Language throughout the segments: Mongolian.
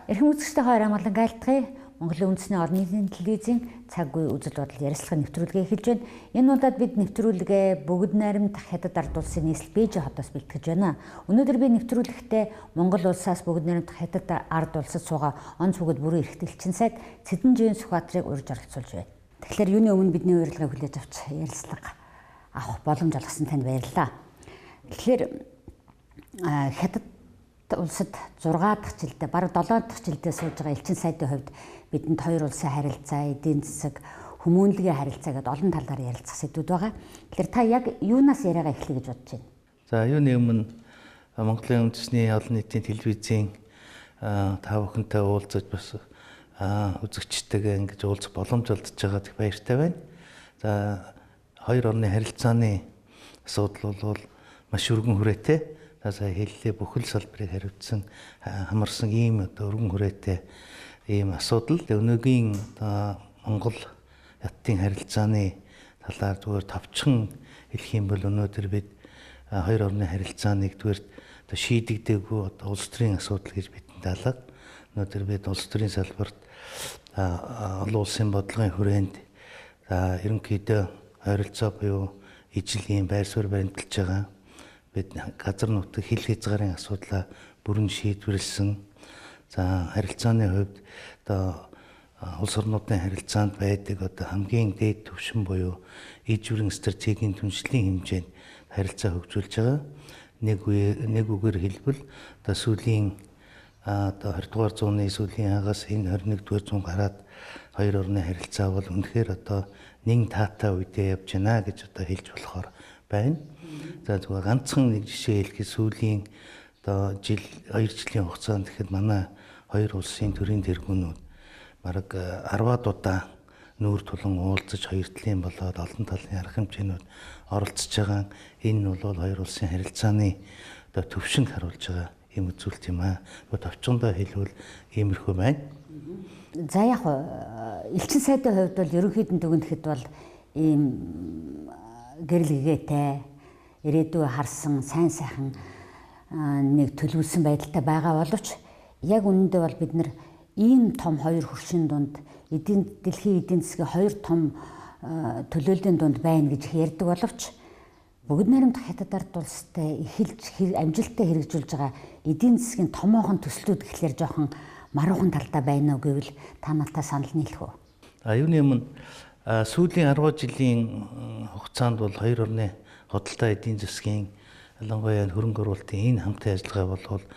Эрхэм үзэгчтэй хоёр амгалан айлтгая. Монголын үндэсний орон нийтийн телевизийн цаг үе үзэл бодол ярилцлагын нэвтрүүлгээ эхэлж байна. Энэ удаад бид нэвтрүүлгээ Бөгөд найрамд Хятад ард улсын нийслэл Бээжин хотоос бэлтгэж байна. Өнөөдөр би нэвтрүүлэхдээ Монгол улсаас Бөгөд найрамд Хятад ард улсад суугаа онц бөгөөд бүрэн эрхт элчин сайд Цэдэн Сүхбаатарыг урьж оролцуулж байна. Тэгэхээр юуны өмнө бидний урилгыг хүлээж авч ярилцлага авах боломж олгосон танд баярлалаа. Тэгэхээр Хятад улсад 6 дахь жилдээ бараг 7 дахь жилдээ сууж байгаа элчин сайдын хувьд бидэнд хоёр улсын харилцаа, эдийн засаг, хүмүүнлэгийн харилцаа гэдээ олон талаар ярилцах сэдвүүд байгаа. Тэгэхээр та яг юунаас яриагаа эхлэе гэж бодож байна? За юуны өмнө Монголын үндэсний олон нийтийн телевизийн та бүхэнтэй уулзаж бас үзэгчтэйгээ ингэж уулзах боломж олдож байгаад их баяртай байна. За хоёр орны харилцааны асуудал бол маш өргөн хүрээтэй. Сая хэллээ бүхэл салбарыг хариуцсан хамарсан ийм өргөн хүрээтэй ийм асуудал. Өнөөгийн Монгол Хятадын харилцааны талаар зүгээр товчхон хэлэх юм бол өнөөдөр бид хоёр орны харилцааныг зүгээр шийдэгдээгүй улс төрийн асуудал гэж бидэнд алга. Өнөөдөр бид улс төрийн салбарт олон улсын бодлогын хүрээнд ерөнхийдөө ойролцоо буюу ижил байр суурь баримталж байгаа. Бид газар нутаг хил хязгаарын асуудлаа бүрэн шийдвэрлсэн. За харилцааны хувьд улс орнуудын харилцаанд байдаг хамгийн дээд түвшин буюу иж бүрэн стратегийн түншлэлийн хэмжээнд харилцаа хөгжүүлж байгаа. Нэг үгээр хэлбэл сүүлийн 20 дугаар зууны сүүлийн агаас энэ 21 дугаар зуун гараад хоёр орны харилцаа бол үнэхээр нэг таатай үедээ явж байна гэж хэлж болохоор байна. За зүгээр ганцхан нэг жишээ хэлэхэд сүүлийн жил 2 жилийн хугацаанд тэгэхэд манай хоёр улсын төрийн тэргүүнүүд бараг 10-аад удаа нүүр тулан уулзаж хоёр талын болоод олон талын арга хэмжээнүүд оролцож байгаа. Энэ нь бол хоёр улсын харилцааны төвшинг харуулж байгаа юм үзүүлэлт юм аа. Товчондоо хэлбэл иймэрхүү байна. За яг элчин сайдын хувьд бол ерөнхийдөө дүгнэхэд бол ийм гэрэл гэгээтэй ирээдүйг харсан сайн сайхан нэг төлөвлөсөн байдалтай байгаа боловч яг үнэндээ бол бид нар ийм том хоёр хөршин дунд дэлхийн эдийн засгийн хоёр том төлөөллийн дунд байна гэж ярьдаг боловч Бөгөд найрамд Хятад ард улстай эхэлж амжилттай хэрэгжүүлж байгаа эдийн засгийн томоохон төслүүд гэхлээр жоохон маруухан талдаа байна уу гэвэл та нартай санал нийлэх үү? Юуны өмнө сүүлийн 10 жилийн хугацаанд бол хоёр орны худалдаа эдийн засгийн ялангуяа хөрөнгө оруулалтын энэ хамтын ажиллагаа бол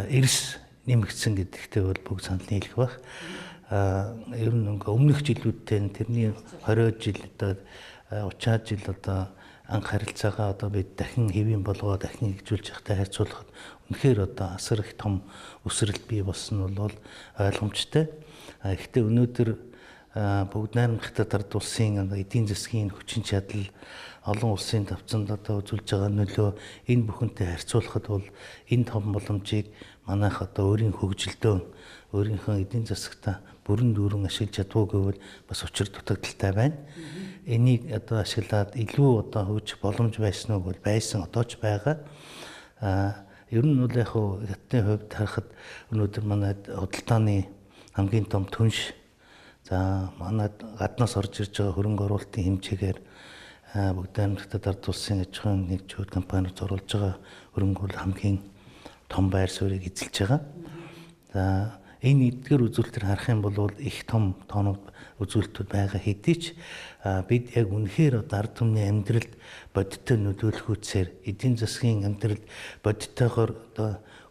эрс нэмэгдсэн гэдэгтээ бол бүгд санал нийлэх байх. Ер нь өмнөх жилүүдтэй тэрний 20 жил 30 жил анх харилцаагаа бид дахин хэвийн болгоо дахин хэрэгжүүлж явахтай харьцуулахад үнэхээр асар их том өсрэлт бий болсон нь бол ойлгомжтой. Гэхдээ өнөөдөр Бөгөд найрамд Хятад ард улсын эдийн засгийн хүчин чадал олон улсын давцанд үзүүлж байгаа нөлөө энэ бүхэнтэй харьцуулахад бол энэ том боломжийг манайх өөрийн хөгжилдөө өөрийнхөө эдийн засагта бүрэн дүүрэн ашиглаж чадваа гэвэл бас учир дутагдaltaй байна. Энийг ашиглаад илүү хөгжих боломж байсан уу гэвэл байсан одоо ч байгаа. Ер нь бол яг Хятадын хувьд харахад өнөөдөр манай худалдааны хамгийн том түнш манайд гаднаас орж ирж байгаа хөрөнгө оруулалтын хэмжээгээр Бөгөд найрамд Хятад ард улсын аж ахуйн нэгжүүд компаниуд оруулж байгаа хөрөнгө бол хамгийн том байр суурийг эзэлж байгаа. За энэ эдгээр үзүүлэлтээр харах юм бол их том тоонууд үзүүлэлтүүд байгаа хэдий ч бид яг үнэхээр ард түмний амьдралд бодиттой нөлөөлөх үсээр эдийн засгийн амьдралд бодиттойгоор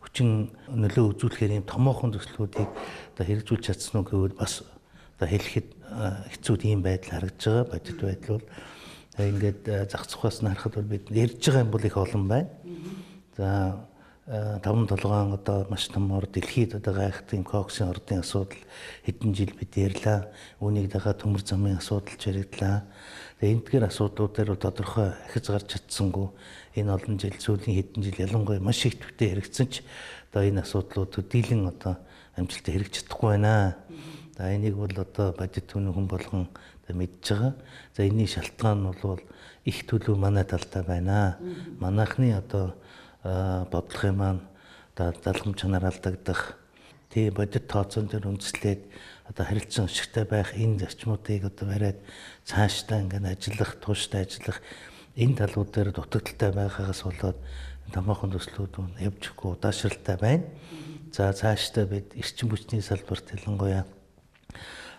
хүчин нөлөө үзүүлэхээр юм томоохон төслүүдийг хэрэгжүүлж чадсан уу гэвэл бас хэлэхэд хэцүү ийм байдал харагдж байгаа. Бодит байдал бол ингээд зах зугаас нь харахад бол бид ярьж байгаа юм бол их олон байна. За 5 толгойн маш томор дэлхийд гайхдаг юм коксын ордын асуудал хэдэн жил бид ярьлаа. Үүнийг дагаад төмөр замын асуудал жаригдлаа. Тэгээ эндгээр асуудлуудаар тодорхой ахиж гарч чадсангүй энэ олон жил сүүлийн хэдэн жил ялангуяа маш их төвтэй хэрэгжсэн ч энэ асуудлууд төдийлөн амжилттай хэрэгж чадахгүй байна. За энийг бол бодит түүний хүн болгон мэдж байгаа. За энэний шалтгаан нь бол их төлөв манай талдаа байна. Манайхны бодлогын маань залхам чанар алдагдах тийм бодит тооцоон дээр үндэслээд одоо харилцан ашигтай байх энэ зарчмуудыг одоо бариад цаашдаа ингээд ажиллах, тууштай ажиллах энэ талууд дээр дутагдaltaй байгаагаас болоод томоохон төслүүд явж өгөхгүй удаашралтай байна. За цаашдаа бид эрчим хүчний салбарт ялангуяа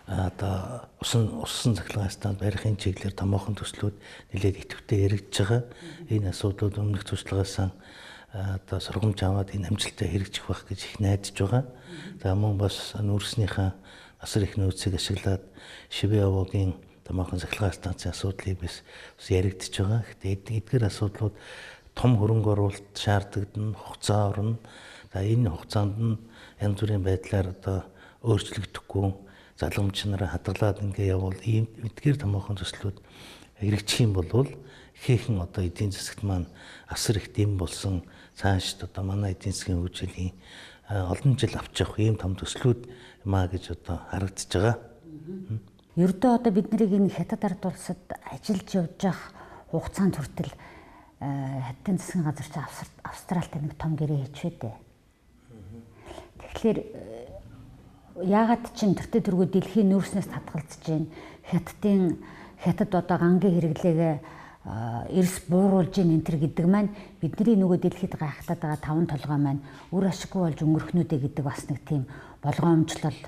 одоо усан цахилгаан станд барихын чиглэлээр томоохон төслүүд нэлээд идэвхтэй яригдж байгаа. Энэ асуудлууд өмнөх туршлагаас одоо сургамж аваад энэ амжилттай хэрэгжих байх гэж их найдаж байгаа. За мөн бас нүүрснийхээ асар их нөөцийг ашиглаад Шивэовогийн томоохон цахилгаан станцын асуудлыг бас яригдж байгаа. Гэхдээ эдгээр асуудлууд том хөрөнгө оруулалт шаардлагдан хугацаа орно. За энэ хугацаанд нь янз бүрийн байдлаар одоо өөрчлөгдөхгүй залгамж нараа хадгалаад ингээ явбал ийм эдгээр томоохон төслүүд хэрэгжих юм бол ихээхэн одоо эдийн засагт маань асар их дэм болсон цаашд одоо манай эдийн засгийн хөгжлийн олон жил авч явах ийм том төслүүд маа гэж одоо харагдаж байгаа. Ердөө одоо бид нарыг энэ хятад ард улсад ажиллаж явж явах хугацаанд хүртэл хятадын засгийн газар чи Австралитай нэг том гэрээ хийчихвэ дээ. Тэгэхээр яагаад чин тэртээ тэргүй дэлхийн нүүрснээс татгалзаж байна. Хятад одоо гангийн хэрэглээг эрс бууруулж ийн энэ төр гэдэг маань бидний нөгөө дэлхийд гайхтаад байгаа таван толгой маань үр ашиггүй болж өнгөрөхнүүдэ гэдэг бас нэг тийм болгоомжлол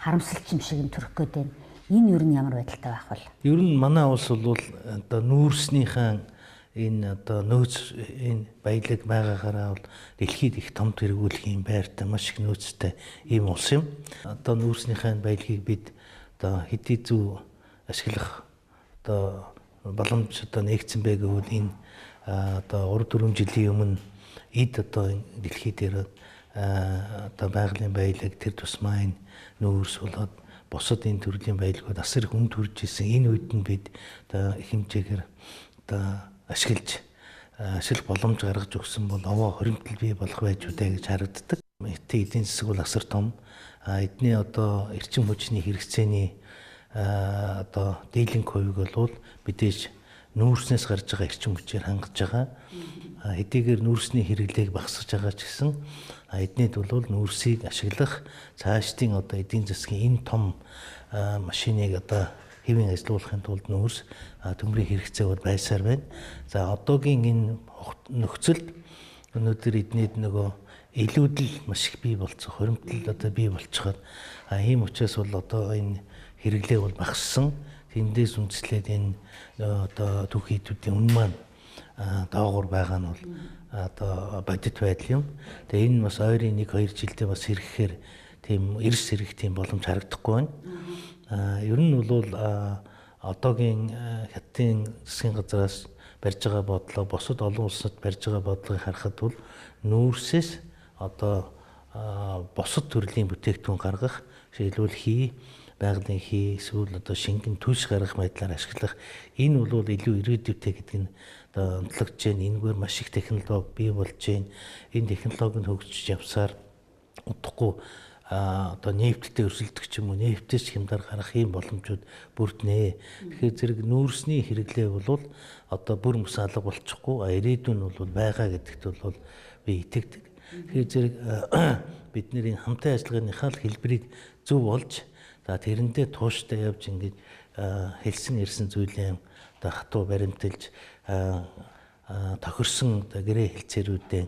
харамсалч юм шиг юм төрөх гээд байна. Энэ юу нь ямар байдалтай байх вэ? Ер нь манай улс бол одоо нүүрснийхээ энэ одоо нөөц энэ баялаг байгаагаараа бол дэлхийд их том тэргүүлэх юм байртай маш их нөөцтэй ийм улс юм. Одоо нүүрснийхээ баялагийг бид одоо хэдий зөв ашиглах одоо боломж одоо нэгдсэн бэ гэвэл энэ одоо 3-4 жилийн өмнө эд одоо дэлхий дээр одоо байгалийн баялаг тэр тусмаа энэ нүүрс болоод бусад энэ төрлийн баялагууд асар их хүнд хүрж исэн. Энэ үед нь бид одоо их хэмжээгээр одоо ашиглах боломж гаргаж өгсөн бол овоо хоримтлал бий болох байж үдэ гэж харагддаг. Эдийн засаг бол асар том. Эдний одоо эрчим хүчний хэрэгцээний одоо дийлэнх хувийг бол мэдээж нүүрснээс гарч байгаа эрчим хүчээр хангаж байгаа. Хэдийгээр нүүрсний хэрэглээг багасгаж байгаа ч гэсэн эднийд бол нүүрсийг ашиглах цаашдын одоо эдийн засгийн энэ том машиныг одоо хэвийн ажилуулахын тулд нүүрс төмрийн хэрэгцээ бол байсаар байна. За одоогийн энэ нөхцөлд өнөөдөр эднийд нөгөө илүүдэл маш их бий болцсон, хоримтлал одоо бий болчиход ийм учраас бол одоо энэ хэрэглээ бол багассан. Тэндээс үндэслээд энэ одоо түүх хийдүүдийн үнэ маань доогуур байгаа нь бол одоо бодит байдал юм. Тэгээ энэ бас ойрын 1-2 жилдээ бас хэрэгхээр тийм эрс хэрэг тийм боломж харагдахгүй байна. Ер нь бол одоогийн хятадын засгийн газраас барьж байгаа бодлого бусад олон улсад барьж байгаа бодлогыг харахад бол нүүрсээс одоо бусад төрлийн бүтээгдэхүүн гаргах, жишээлбэл хий, байгалийн хий, эсвэл одоо шингэн түлш гаргах байдлаар ашиглах энэ бол илүү ирээдүйтэй гэдэг нь одоо онцлогдож байна. Энэгээр маш их технологи бий болж байна. Энэ технологи нь хөгжиж явсаар удахгүй одоо нефттэй өрсөлдөх ч юм уу нефтээс хямдар гарах ийм боломжууд бүрднэ. Тэгэхээр зэрэг нүүрсний хэрэглээ бол одоо бүр мөс алга болчихгүй ирээдүйн бол байгаа гэдэгт бол би итгэдэг. Тэгэхээр зэрэг бидний хамтын ажиллагааныхаа хэлбэрийг зөв болж за тэрэндээ тууштай явж ингэж хэлсэн ирсэн зүйлээ одоо хатуу баримталж тохирсон одоо гэрээ хэлцээрүүдээ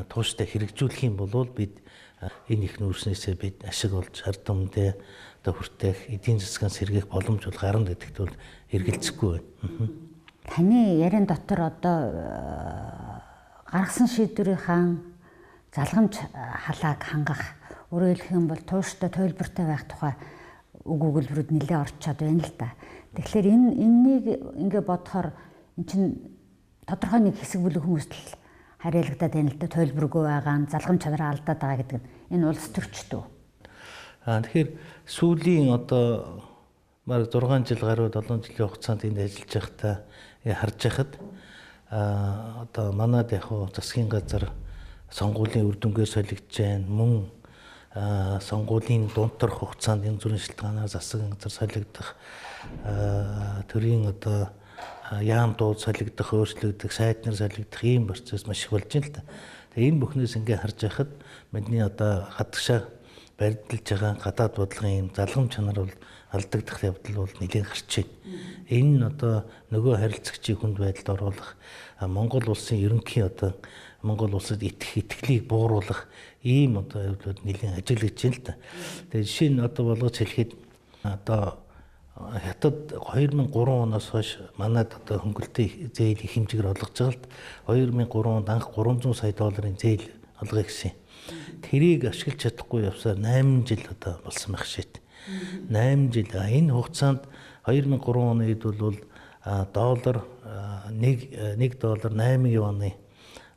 тууштай хэрэгжүүлэх юм бол бид энэ их нүүрснээсээ бид ашиг олж ард түмэндээ одоо хүртэх эдийн засгийн сэргээх боломж бол гарна гэдэгт бол эргэлзэхгүй байна. Таны яриан дотор одоо гаргасан шийдвэрийн залгамж халааг хангах өөрөөр хэлэх юм бол тууштай төлбөртэй байх тухай үг өгүүлбэрүүд нэлээд орчоод байна л да. Тэгэхээр энэнийг ингээ бодохоор эн чинь тодорхой нэг хэсэг бүлэг хүмүүст л хариалагдаад байна л да. Төлбөргүй байгаа, залгамж чанараа алдаад байгаа гэдэг нь энэ улс төрчдөө. Тэгэхээр сүүлийн одоо баг 6 жил гаруй 7 жилийн хугацаанд энд ажиллаж байхдаа харж байхад одоо манайд яг засгийн газар сонгуулийн үр дүнгээ солигдож байна. Мөн сонгуулийн дундтар хугацаанд янз бүрийн шалтгаанаар засгийн газар солигдох төрийн одоо яам дууд солигдох, өөрчлөгдөх, сайд нар солигдох ийм процесс маш их болж байна л да. Тэгээ энэ бүхнээс ингээ харж байхад бидний одоо хадагшаа барьдалж байгаа гадаад бодлогын юм залгам чанар бол алдагдах явдал бол нэлээд гарч байна. Энэ нь одоо нөгөө харилцагчийг хүнд байдалд оруулах, Монгол улсын ерөнхий одоо Монгол улсад итгэлийг бууруулах ийм одоо явдлууд нэлээд ажиглаж байна л да. Тэгээ жишээ нь одоо болгож хэлэхэд одоо хятад 2003 оноос хойш манайд одоо хөнгөлөлтийн зээл их хэмжээгээр олгож байгаа л да. 2003 онд анх 300 сая долларын зээл олгоё гэсэн. Тэрийг ашиглаж чадахгүй явсаар 8 жил одоо болсон байх шít. 8 жил. Энэ хугацаанд 2003 оны үед бол доллар 1 доллар 8 юаны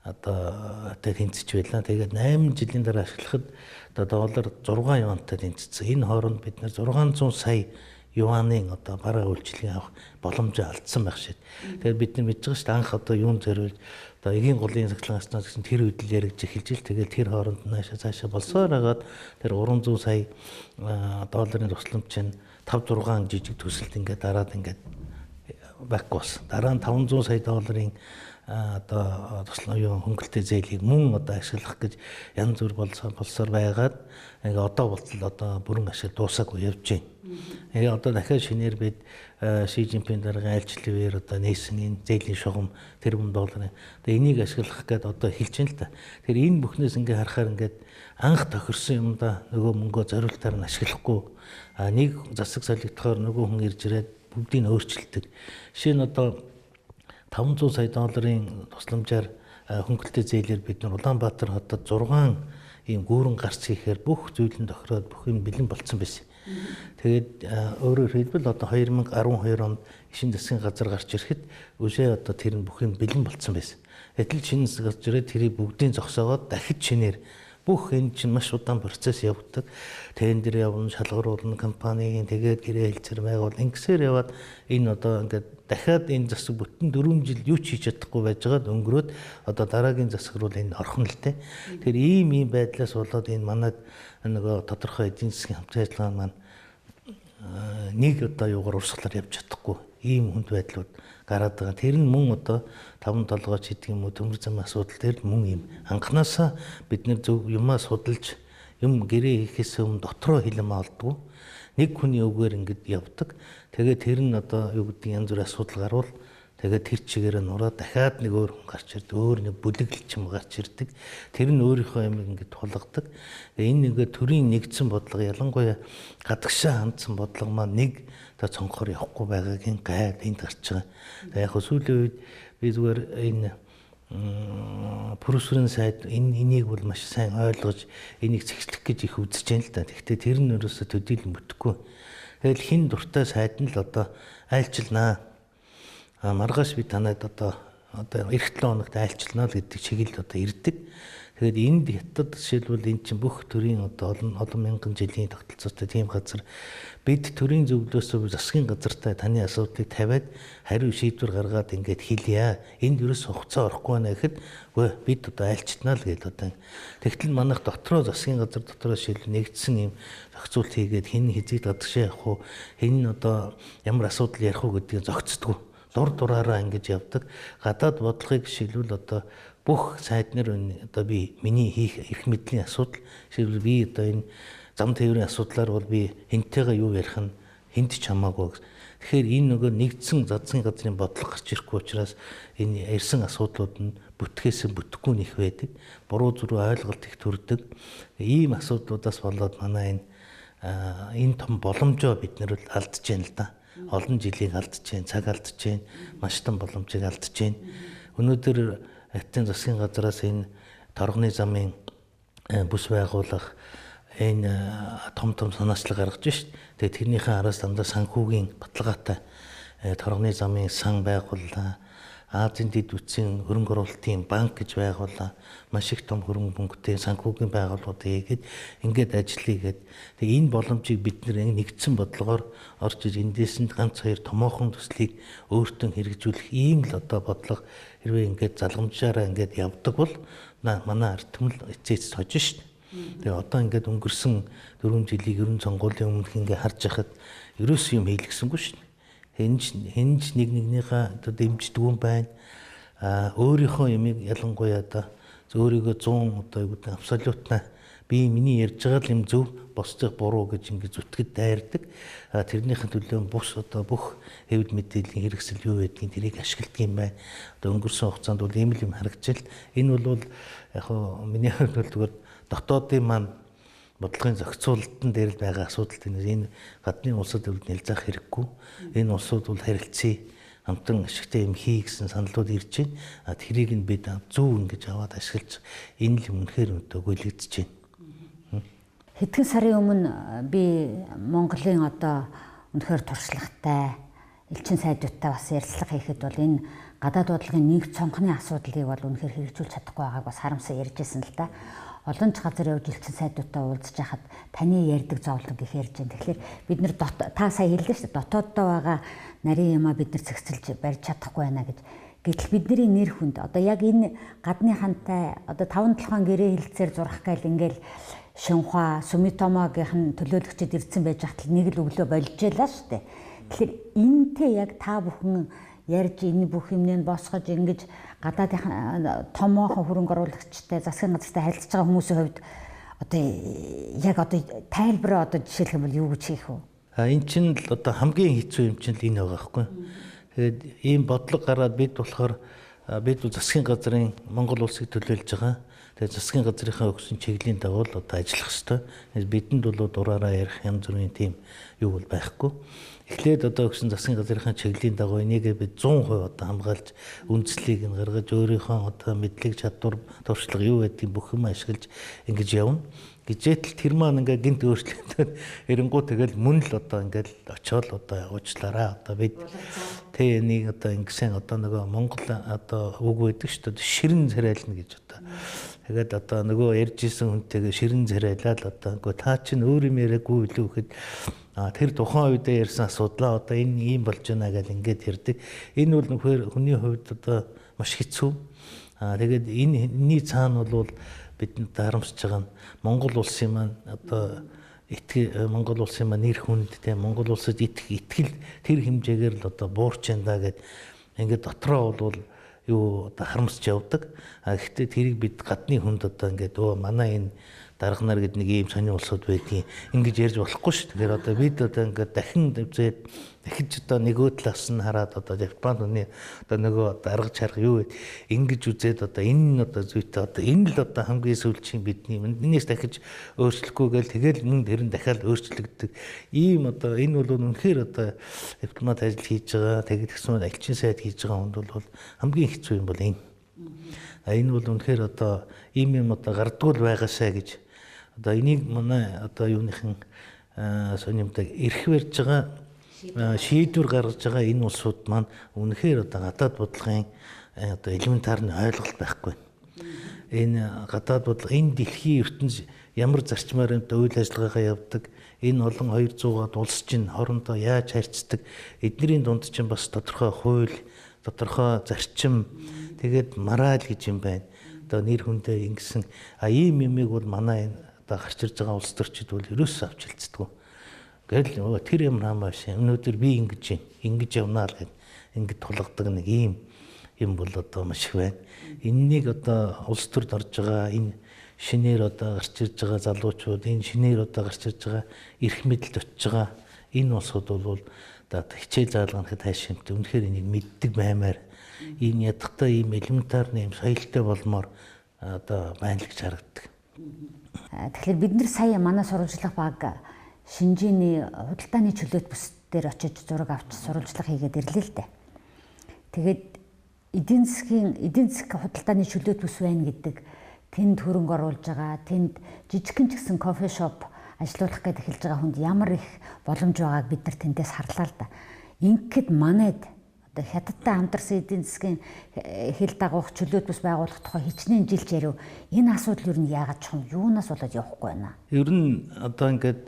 одоо тэнцэж байлаа. Тэгээд 8 жилийн дараа ашиглахад одоо доллар 6 юантай тэнцсэн. Энэ хооронд бид нэр 600 сая юаны одоо бараа үйлчлэгийн авах боломжоо алдсан байх шít. Тэгэхээр бид нар мэдж байгаа шүү дээ анх одоо юун зориулж одоо эгийн голын сахилгаанаас гэсэн тэр үед л яригдж эхэлж ил тэгээд тэр хооронд наашаа цаашаа болсоор хагаад тэр 300 сая долларын тусламж чинь 5 6 жижиг төсөлд ингээд дараад ингээд байхгүй болсон. Дараа нь 500 сая долларын одоо туслах юу хөнгөлтэй зээлийг мөн одоо ашиглах гэж янз бүр болсоор байгаад ингээ одоо болтол одоо бүрэн ашиг дуусаагүй явж байна. Тэгээ одоо дахиад шинээр бид Ши Жинпин дараагийн айлчлалээр одоо нээсэн энэ зээлийн шугам тэрбум долларын одоо энийг ашиглах гэдэг одоо хэлж байна л да. Тэгэхээр энэ бүхнээс ингээ харахаар ингээд анх тохирсон юмдаа нөгөө мөнгөө зориултаар нь ашиглахгүй нэг засаг солигдохоор нөгөө хүн ирж ирээд бүгдийг нь өөрчилдөг. Жишээ нь одоо 500 сая долларын тусламжаар хөнгөлөлтэй зээлээр бид нар Улаанбаатар хотод 6 ийм гүүрэн гарц хийхээр бүх зүйл нь тохироод бүх юм бэлэн болцсон байсан. Тэгээд өөрөөр хэлбэл одоо 2012 онд ишин засгийн газар гарч ирэхэд үжээ одоо тэр нь бүх юм бэлэн болцсон байсан. Эдл шинэ гарч ирээд тэрийг бүгдийг зогсоогоод дахид шинээр бүх энэ чинь маш удаан процесс явагддаг. Тендер явна, шалгаруулна, компанийн тэгээд гэрээ хэлцэр байгуул ингэсээр яваад энэ одоо ингээд дахиад энэ засаг бүтэн 4 жил юу ч хийж чадахгүй байж байгаад өнгөрөөд одоо дараагийн засаг руу энэ орхон л тэ. Тэгэхээр ийм байдлаас болоод энэ манайд нөгөө тодорхой эдийн засгийн хамт ажиллагаа маань нэг одоо юугаар урсгалаар явж чадахгүй ийм хүнд байдлууд гараад байгаа. Тэр нь мөн одоо 5 толгойч гэдэг юм уу төмөр зам асуудал дээр мөн юм анханасаа бид нэр зөв юмаа судалж юм гэрээ хийхээс өмнө дотроо хилэм олдгоо нэг хүний үгээр ингэж явдаг. Тэгээд тэр нь одоо юу гэдэг янз бүрийн асуудал гарвал тэгээд тэр чигээр нураад дахиад нэг өөр хүн гарч ирдэг. Өөр нэг бүлэглэлч юм гарч ирдэг. Тэр нь өөрийнхөө юм ингэж тулгадаг. Энэ нэгэ төрийн нэгдсэн бодлого ялангуяа гадагшаа хандсан бодлого маань нэг та цонхоор явахгүй байгаагийн гайд энд гарч байгаа. Яг хөө сүүлийн үед би зүгээр энэ профессорын сайд энийг бол маш сайн ойлгож энийг зэгцлэх гэж их үзэж байна л да. Гэхдээ тэр нь ерөөсө төдийлөн бүтэхгүй. Тэгэл хин дуртай сайд нь л одоо айлчилнаа. Маргааш би танад одоо эх 7 хоногт айлчилнаа л гэдэг чиглэл одоо ирдэг. Тэгээд энд хятад жишээлбэл эн чинь бүх төрийн одоо олон мянган жилийн тогтолцоотой тийм газар бид төрийн зөвлөлөөсөө засгийн газартай таны асуудлыг тавиад хариу шийдвэр гаргаад ингээд хэлье. Энд ерөөс хугацаа орохгүй байна гэхэд үгүй бид одоо айлчтнаа л гэдэг одоо тэгтэл манайх дотроо засгийн газар дотроо жишээл нэгдсэн юм зохицуулт хийгээд хэн хизээд гадагшаа явах уу хэн одоо ямар асуудал ярих уу гэдгийг зохицдгоо дур дураараа ингэж явдаг. Гадаад бодлогыг жишээлбэл одоо бүх сайд нар одоо би миний хийх эрх мэдлийн асуудал жишээлбэл би одоо энэ зам тээврийн асуудлаар бол би хинтэйгээ юу ярих нь хинт ч хамаагүй. Тэгэхээр энэ нөгөө нэгдсэн засгийн газрын бодлого гарч ирэхгүй учраас энэ ярьсан асуудлууд нь бүтгээс бүтэхгүй нэх байдаг. Буруу зүрх ойлголт их төрдөг. Ийм асуудлуудаас болоод манай энэ том боломжоо бид нар алдж байна л да. Олон жилийг алдж байна, цаг алдж байна, маш том боломжийг алдж байна. Өнөөдөр Хятадын засгийн газраас энэ торгоны замын бүс байгуулах энэ том санаачлал гаргаж шít. Тэгээ тэрнийхээ араас дандаа санхүүгийн баталгаатай торгоны замын сан байгууллаа. Азийн дэд үтсийн хөрөнгө оруулалтын банк гэж байгууллаа. Маш их том хөрөнгө мөнгөтэй санхүүгийн байгууллагууд хийгээд ингээд ажил хийгээд тэгээ энэ боломжийг бид нэгдсэн бодлогоор орж иж эндээс нь ганц хоёр томоохон төслийг өөртөө хэрэгжүүлэх ийм л одоо бодлого хэрвээ ингээд залгамжаараа ингээд явдаг бол манай ард түмэл эцээц хожиж шít. Тэгээ одоо ингээд өнгөрсөн 4 жилийг ерөн сонгуулийн өмнөх ингээд харж байхад ерөөс юм хийлгэсэнгүй шít. Хинж нэгнийхээ одоо дэмждэг юм байна. Өөрийнхөө юмыг ялангуяа одоо өөрийгөө 100 одоо юу гэдэг абсолютна би миний ярьж байгаа юм зөв, босцох буруу гэж ингэ зүтгэд дайрдаг. Тэрнийхэн төлөө бус одоо бүх хэвлэл мэдээллийн хэрэгсэл юу байдгийг тэрийг ашигладаг юм байна. Одоо өнгөрсөн хугацаанд бол ийм юм харагдчихэл энэ бол яг хөө миний хувьд бол зүгээр дотоодын маань бодлогын зохицуулалтын дээр л байгаа асуудал тийм энэ гадны улсад нэлзах хэрэггүй. Энэ улсууд бол харилцаа хамтран ашигтай юм хий гэсэн саналууд ирж байна. Тэрийг нь бид зөв ингэж аваад ашиглаж энэ л үнэхээр өнтөө гүйлгдэж байна. Хэдхэн сарын өмнө би Монголын одоо үнэхээр туршлагатай элчин сайдуудтай бас ярилцлага хийхэд бол энэ гадаад бодлогын нэг цонхны асуудлыг бол үнэхээр хэрэгжүүлж чадахгүй байгааг бас харамсаа ярьж байсан л да. Олон ч газар явж элчин сайдуудтай уулзж хахад таны ярьдаг зовлон гэх ярьж байна. Тэгэхээр бид нэр та сая хэллээ шүү дээ. Дотооддоо байгаа нарийн юмаа бид нар цэгцэлж барьж чадахгүй байна гэж. Гэтэл бидний нэр хүнд одоо яг энэ гадны хантай одоо 5-7 гэрээ хэлцээр зурах гээл ингээл Шинхua, Сумитомогийнх нь төлөөлөгчд ирсэн байж хатал нэг л өглөө болжээлаа шүү дээ. Тэгэхээр энэтэй яг та бүхэн ярьж энэ бүх юмныг босгож ингэж гадаадын томоохон хөрөнгө оруулагчтай засгийн газартай харилцаж байгаа хүмүүсийн хувьд одоо яг одоо тайлбараа одоо жишээлх юм бол юу гэж хийх вэ? Энэ чинь л одоо хамгийн хэцүү юм чинь л энэ байгаа байхгүй. Тэгээд ийм бодлого гараад бид болохоор бид засгийн газрын Монгол улсыг төлөөлж байгаа. Тэгээд засгийн газрынхаа өгсөн чиглэлийн дагуу л одоо ажиллах хэрэгтэй. Бидэнд бол дураараа ярих янз бүрийн тийм юу бол байхгүй. Эхлээд одоо өгсөн засгийн газрынхаа чиглэлийн дагуу энийг бид 100% одоо хамгаалж үндслийг нь гаргаж өөрийнхөө одоо мэдлэг чадвар туршлага юу гэдгийг бүх юм ашиглаж ингэж явна. Гэжээтэл тэр маань ингээ гинт өөрчлөлтөд эренгүү тэгэл мөн л одоо ингээл очиод одоо уучлаарай одоо бид тэ энийг одоо ингэсэн одоо нөгөө Монгол одоо үг байдаг шүү дээ ширэн царайлна гэж одоо тэгээд одоо нөгөө ярьж исэн хүнтэйгээ ширэн царайлал одоо үгүй та чинь өөр юм яриаггүй илүү гэхэд тэр тухайн үедээ ярьсан асуудлаа одоо энэ ийм болж байна гэж ингээд ярьдаг. Энэ бол нөхөр хүний хувьд одоо маш хэцүү. Тэгээд энэний цаана бол бидэнд харамсаж байгаа нь Монгол улсын маань одоо Монгол улсын маань нэр хүнд те Монгол улсад итгэл тэр хэмжээгээр л одоо буурч байна гэд ингээд дотроо бол юу одоо харамсаж явдаг. Гэхдээ тэрийг бид гадны хүнд одоо ингээд манай энэ дарга нар гэдэг нэг ийм сони улсууд байдгийг ингэж ярьж болохгүй шүү. Тэгэхээр одоо бид одоо ингээд дахиж одоо нөгөө талаас нь хараад одоо Японы одоо нөгөө дарга чарга юу вэ ингэж үзээд одоо энэ нь одоо зүйтэй одоо энэ л одоо хамгийн сүүлчийн бидний энэс дахиж өөрчлөхгүй гээл тэгэл мөн тэр нь дахиад өөрчлөгддөг ийм одоо энэ бол үнэхээр одоо дипломат ажил хийж байгаа тэгээд гэсэн элчин сайд хийж байгаа хүнд бол хамгийн хэцүү юм бол энэ. Энэ бол үнэхээр одоо ийм юм одоо гардгуул байгаасаа гэж одоо энийг манай одоо юуныхан сонимдаг эрх барьж байгаа шийдвэр гаргаж байгаа энэ улсууд маань үнэхээр одоо гадаад бодлогын одоо элементар нь ойлголт байхгүй. Энэ гадаад бодлого энэ дэлхийн ертөнц ямар зарчмаар энэ үйл ажиллагаагаа явдаг энэ олон 200-аад улс чинь хоорондоо яаж харьцдаг эднэрийн дунд чинь бас тодорхой хууль тодорхой зарчим тэгээд мораль гэж юм байна. Одоо нэр хүндээ ингэсэн ийм юмыг бол манай одоо гарч ирж байгаа улс төрчид бол ерөөсөө авч хэлцдэг. Гэл тэр юм хаамааш өнөөдөр би ингэж явнаа л гэд ингэж тулгадаг нэг ийм юм бол одоо маш их байна. Энэнийг одоо улс төрд орж байгаа энэ шинээр одоо гарч ирж байгаа залуучууд энэ шинээр одоо гарч ирж байгаа эрх мэдэлд очиж байгаа энэ улсууд бол одоо хичээл заалганахад хайшинт үнэхээр энийг мэддэг баймаар энэ ядахтай ийм элементарны юм соёлтой болмоор одоо байна л гэж харагддаг. Тэгэхээр бид нар сая манай сурвалжлах баг шинжээний худалдааны чөлөөт бүс дээр очиж зураг авч сурвалжлах хийгээд ирлээ л дээ. Тэгээд эдийн засгийн худалдааны чөлөөт бүс байна гэдэг тэнд хөрөнгө оруулж байгаа тэнд жижигхэн ч гэсэн кофе шоп ажиллуулах гэж эхэлж байгаа хүнд ямар их боломж байгааг бид нар тэндээс харлаа л да. Ингээд манайд одоо хятадтай хамтарсан эдийн засгийн хил дагуух чөлөөт бүс байгуулах тухай хичнээн жилч ярив. Энэ асуудал юу нь яагаад чухам юунаас болоод явахгүй байна? Ер нь одоо ингээд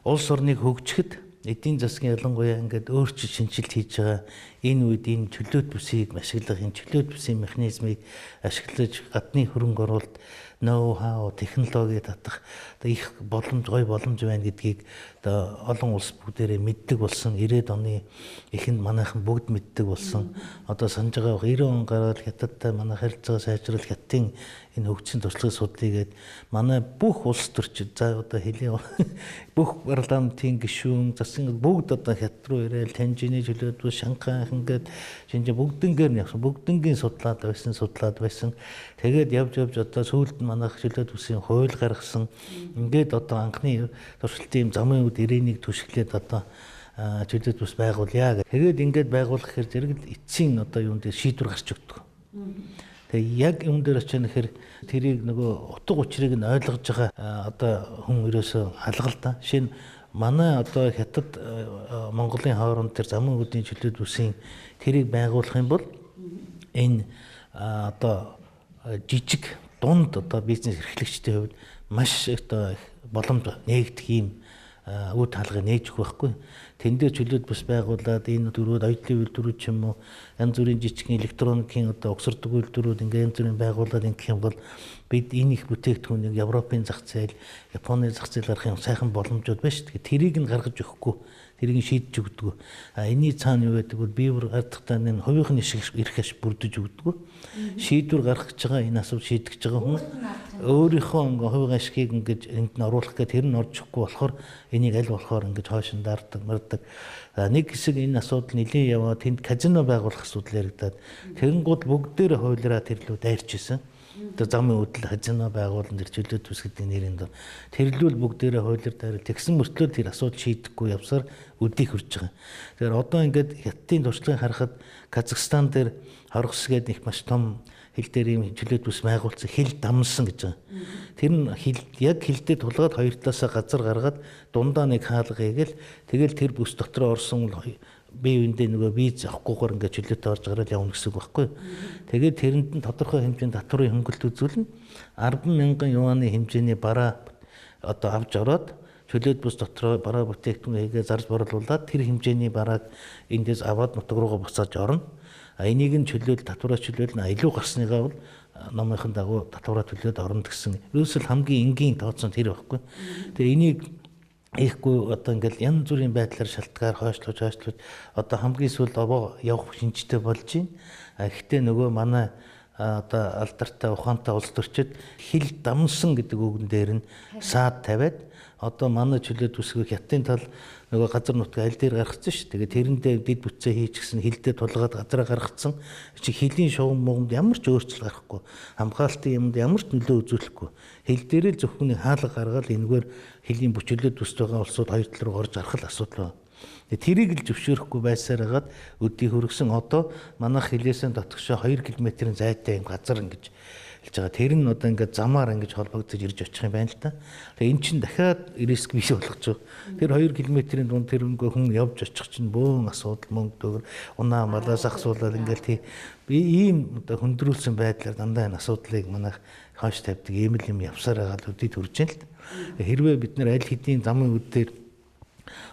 улс орныг хөгжихэд эдийн засгийн ялангуяа ингээд өөрчлөлт шинжилт хийж байгаа энэ үед энэ чөлөөт бүсийг ашиглах энэ чөлөөт бүсийн механизмыг ашиглаж гадны хөрөнгө оруулалт ноу хау технологи татах их боломж гой боломж байна гэдгийг одоо олон улс бүгдээрээ мэддэг болсон. 90-ад оны эхэнд манайхан бүгд мэддэг болсон. Одоо санаж байгаа 90 он гараад хятадтай манай харилцаа сайжруул хятадын энэ хөгжсөн туршлагын судлыгээд манай бүх улс төрчид за одоо хэлийн бүх парламентын гишүүн засгийн бүгд одоо хятад руу ирээл Танжины чөлөөт Шанхай ингээд шинж бүгднгээр нь явсан. Бүгднгийн судлаад байсан. Тэгээд явж одоо сүүлд нь манайх чөлөөт үсгийн хууль гаргасан. Ингээд одоо анхны туршилтын замын үед ирээнийг түшиглээд одоо чөлөөт ус байгуулъя гэх. Тэгээд ингээд байгуулах хэрэг зэрэг эцсийн одоо юун дээр шийдвэр гарч өгдөг. Тэгээ яг юм дээр очиж нэхэр тэрийг нөгөө утга учирыг нь ойлгож байгаа одоо хүн ерөөсөө алгал та. Жишээ нь манай одоо хятад Монголын хооронд тэр замын үүдийн чөлөөт үсийн тэрийг байгуулах юм бол энэ одоо жижиг дунд одоо бизнес эрхлэгчдийн хувьд маш одоо боломж нээгдэх юм үе хаалгыг нээж өгөх байхгүй. Тэн дээр чөлөөт бус байгуулад энэ дөрвөд оюутлын үйлдвэрүүд ч юм уу янз бүрийн жижигхэн электроникийн одоо угсардаг үйлдвэрүүд ингээ янз бүрийн байгуулад ингэх юм бол бид энэ их бүтээгдэхүүнийг Европын зах зээл, Японы зах зээл гаргахын сайхан боломжууд байна шүү. Тэгэхээр тэрийг нь гаргаж өгөхгүй, тэрийг нь шийдэж өгдөг. Энийний цаана юу байдаг бол бие бүр гардахтаа энэ хувийнхын эрх аш бүрдэж өгдөг. Шийдвэр гаргаж байгаа энэ асуудал шийдэж байгаа хүн өөрийнхөө ингээ хувийн ашгийг ингэж энд нь оруулах гэж тэр нь орж ирэхгүй болохоор энийг аль болохоор ингэж хойш нь даардаг, мардаг. Нэг хэсэг энэ асуудал нэлээд яваад тэнд казино байгуулах асуудал яригадаад тэгэнгүүт бүгдээрээ хуулираа тэрлүү дайрчижсэн. Тэр замын хөдөл казино байгуулан тэр чөлөөт ус гэдэг нэрийн дор тэрлүүл бүгдээрээ хуулир дайрал тэгсэн мөртлөө тэр асуудал шийдэхгүй явсаар өдийг хүрч байгаа. Тэгэхээр одоо ингээд хятадын туршлагыг харахад Казахстан дээр хоргос гэдэг их маш том хил дээр юм чөлөөт ус байгуулсан хил дамсан гэж байгаа. Тэр нь яг хилдээ тулгаад хоёр талаасаа газар гаргаад дундаа нэг хаалга хийгээл тэгэл тэр бүс дотор орсон бие биендээ нөгөө виз авахгүйгээр ингээд чөлөөтэй орж гараад явна гэсэн үг байхгүй. Тэгээд тэрэнд нь тодорхой хэмжээнд татварын хөнгөлт үзүүлнэ. 10,000 юаны хэмжээний бараа одоо авч ороод чөлөөт бус дотроо бараа бүтээгдэхүүн хийгээ зарж борлуулад тэр хэмжээний барааг эндээс аваад нутаг руугаа буцааж орно. Энийг нь чөлөөл татвараа чөлөөл нь илүү гарсныгаа бол номынхан дагуу татвараа төлөөд орно гэсэн. Ерөөсөл хамгийн энгийн тооцоо тэр байхгүй. Тэгээ энийг ихгүй одоо ингээл янз бүрийн байдлаар шалтгаар хойшлуулж одоо хамгийн сүүл овоо явах шинжтэй болж байна. Гэхдээ нөгөө манай одоо алдартай ухаантай улс төрчид хил дамсан гэдэг үгэн дээр нь саад тавиад одоо манай чөлөөт үсгийг хятадын тал нөгөө газар нутгийн аль дээр гаргацсан шүү. Тэгээ тэрэндээ дид бүтцээ хийж гисэн хилдээ тулгаад газараа гаргацсан. Чи хилийн шугам мууганд ямар ч өөрчлөлт гарахгүй. Хамгаалтын юмд ямар ч нөлөө үзүүлэхгүй. Хил дээрээ зөвхөн хаалга гаргаад энэгээр хилийн бүчлээд төсөж байгаа улсууд хоёр тал руу орж арах асуудал байна. Тэрийг л зөвшөөрөхгүй байсаар хагаад өдий хөргсөн одоо манайх хилээсээ дотгошоо 2 км-ийн зайтай юм газар ингэж хэлж байгаа. Тэр нь одоо ингээд замаар ингэж холбогдож ирж очих юм байна л та. Тэгээ эн чинь дахиад риск биш болгож байгаа. Тэр 2 км-ийн дунд тэр өнгө хүн явж очих чинь бөөн асуудал мөнгө төгөр унаа малаас ахсуулаад ингээд ийм одоо хөндрүүлсэн байдлаар дандаа энэ асуудлыг манайх хойш тавьдаг ийм л юм явсаар байгаа л үдий төрж байна л та. Хэрвээ бид нэр аль хэдийн замын үд дээр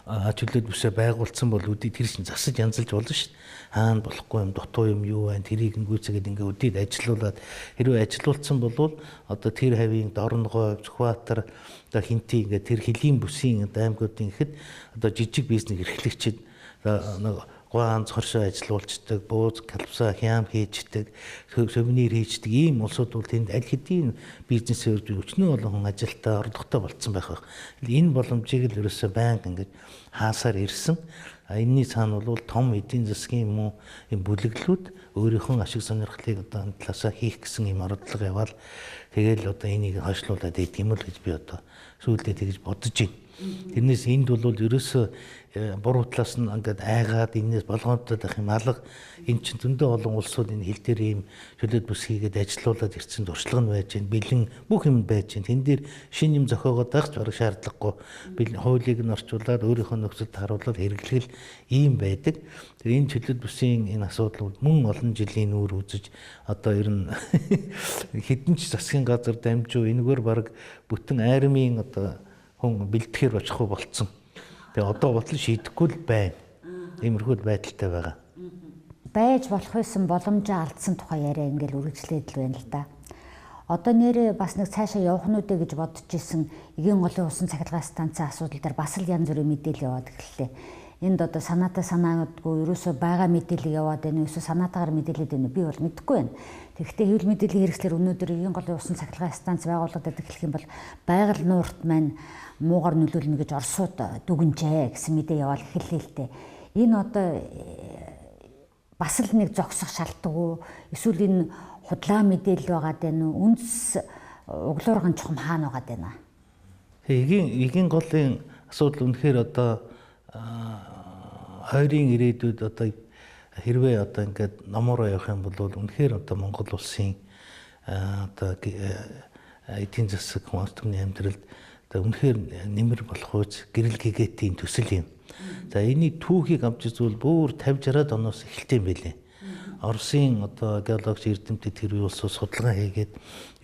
чөлөөт бүсээ байгуулсан бол үдий тэр чинь засаж янзалж болно шүү дээ. Хаана болохгүй юм, дутуу юм юу байна, тэрийг нь гүйцэгээд ингээ үдийд ажилуулад хэрвээ ажилуулсан бол одоо тэр хавийн Дорногой, Зүхбаатар одоо Хинти ингээ тэр хөлийн бүсийн аймагуудын ихэд одоо жижиг бизнес эрхлэгчид ганц хоршоо ажилуулцдаг, бууз, калбсаа, хям хийждэг, сувенир хийждэг ийм улсууд бол тэнд аль хэдийн бизнесээр өчнөө олон хүн ажилтаа орлоготой болцсон байх. Энэ боломжийг л ерөөсөө байнга ингэж хаасаар ирсэн. Энэний цаана бол том эдийн засгийн юм уу юм бүлэглүүд өөрийнхөө ашиг сонирхлыг одоо талаасаа хийх гэсэн юм оролдлого яваал тэгэл одоо энийг хойшлуулад идэх юм л гэж би одоо сүүлдээ тэгж бодож байна. Тэрнээс энд бол ерөөсөө буруу талаас нь ингээд айгаад энэс болгоомжтой байх юм алга эн чинь зөндөө олон улсууд энэ хил дээр ийм чөлөөт бүс хийгээд ажилуулад ирсэн туршлага нь байж байна. Бэлэн бүх юм байж байна. Тэн дээр шинэ юм зохиогоод байх ч бараг шаардлагагүй. Бэлэн хуулийг нь орчуулад өөрийнхөө нөхцөлд харуулад хэрэглэх ийм байдаг. Тэр энэ чөлөөт бүсийн энэ асуудлууд мөн олон жилийн нүүр үзэж одоо ер нь хэдэн ч засгийн газар дамжуу энэгээр бараг бүтэн армийн одоо хүн бэлтгэхэр очихгүй болцсон. Тэгээ одоо бодлоо шийдэхгүй л байна. Иймэрхүү байдалтай байгаа. Байж болох байсан боломжоо алдсан тухай яриа ингээл үргэлжлээд л байна л да. одоо нэрээ бас нэг цаашаа явах нь үдэ гэж бодож исэн эгийн голын усан цахилгаан станцын асуудал дээр бас л янз бүрийн мэдээлэл яваад эхэллээ. Энд одоо санаатай санаадгүй ерөөсөө байгаа мэдээлэл яваад байна уу эсвэл санаатаагаар мэдээлээд байна уу би бол мэдэхгүй байна. Тэгэхдээ хэвлэл мэдээллийн хэрэгслэр өнөөдөр эгийн голын усан цахилгаан станц байгуулагдаад эхлэх юм бол байгаль нуурт маань муугар нөлөөлнө гэж Оросууд дүгнжээ гэсэн мэдээ яваад эхэллээ л дээ. Энэ одоо бас л нэг зогсох шалтгаан уу эсвэл энэ худлаа мэдээлэл байгаад байна уу? Үндэс углуурган чухам хаана байгаад байна? Эгийн голын асуудал үнэхээр одоо хоёрын ирээдүйд одоо хэрвээ одоо ингээд номороо явах юм бол үнэхээр одоо Монгол улсын одоо эдийн засаг хүмүүс төрний амьдралд одоо үнэхээр нэмэр болох үз гэрэл гэгээтийн төсөл юм. За энийг түүхийг авч үзвэл бүр 50-60-аад оноос эхэлтэй юм байлээ. Оросын одоо геологч эрдэмтэд тэр улсууд судалгаа хийгээд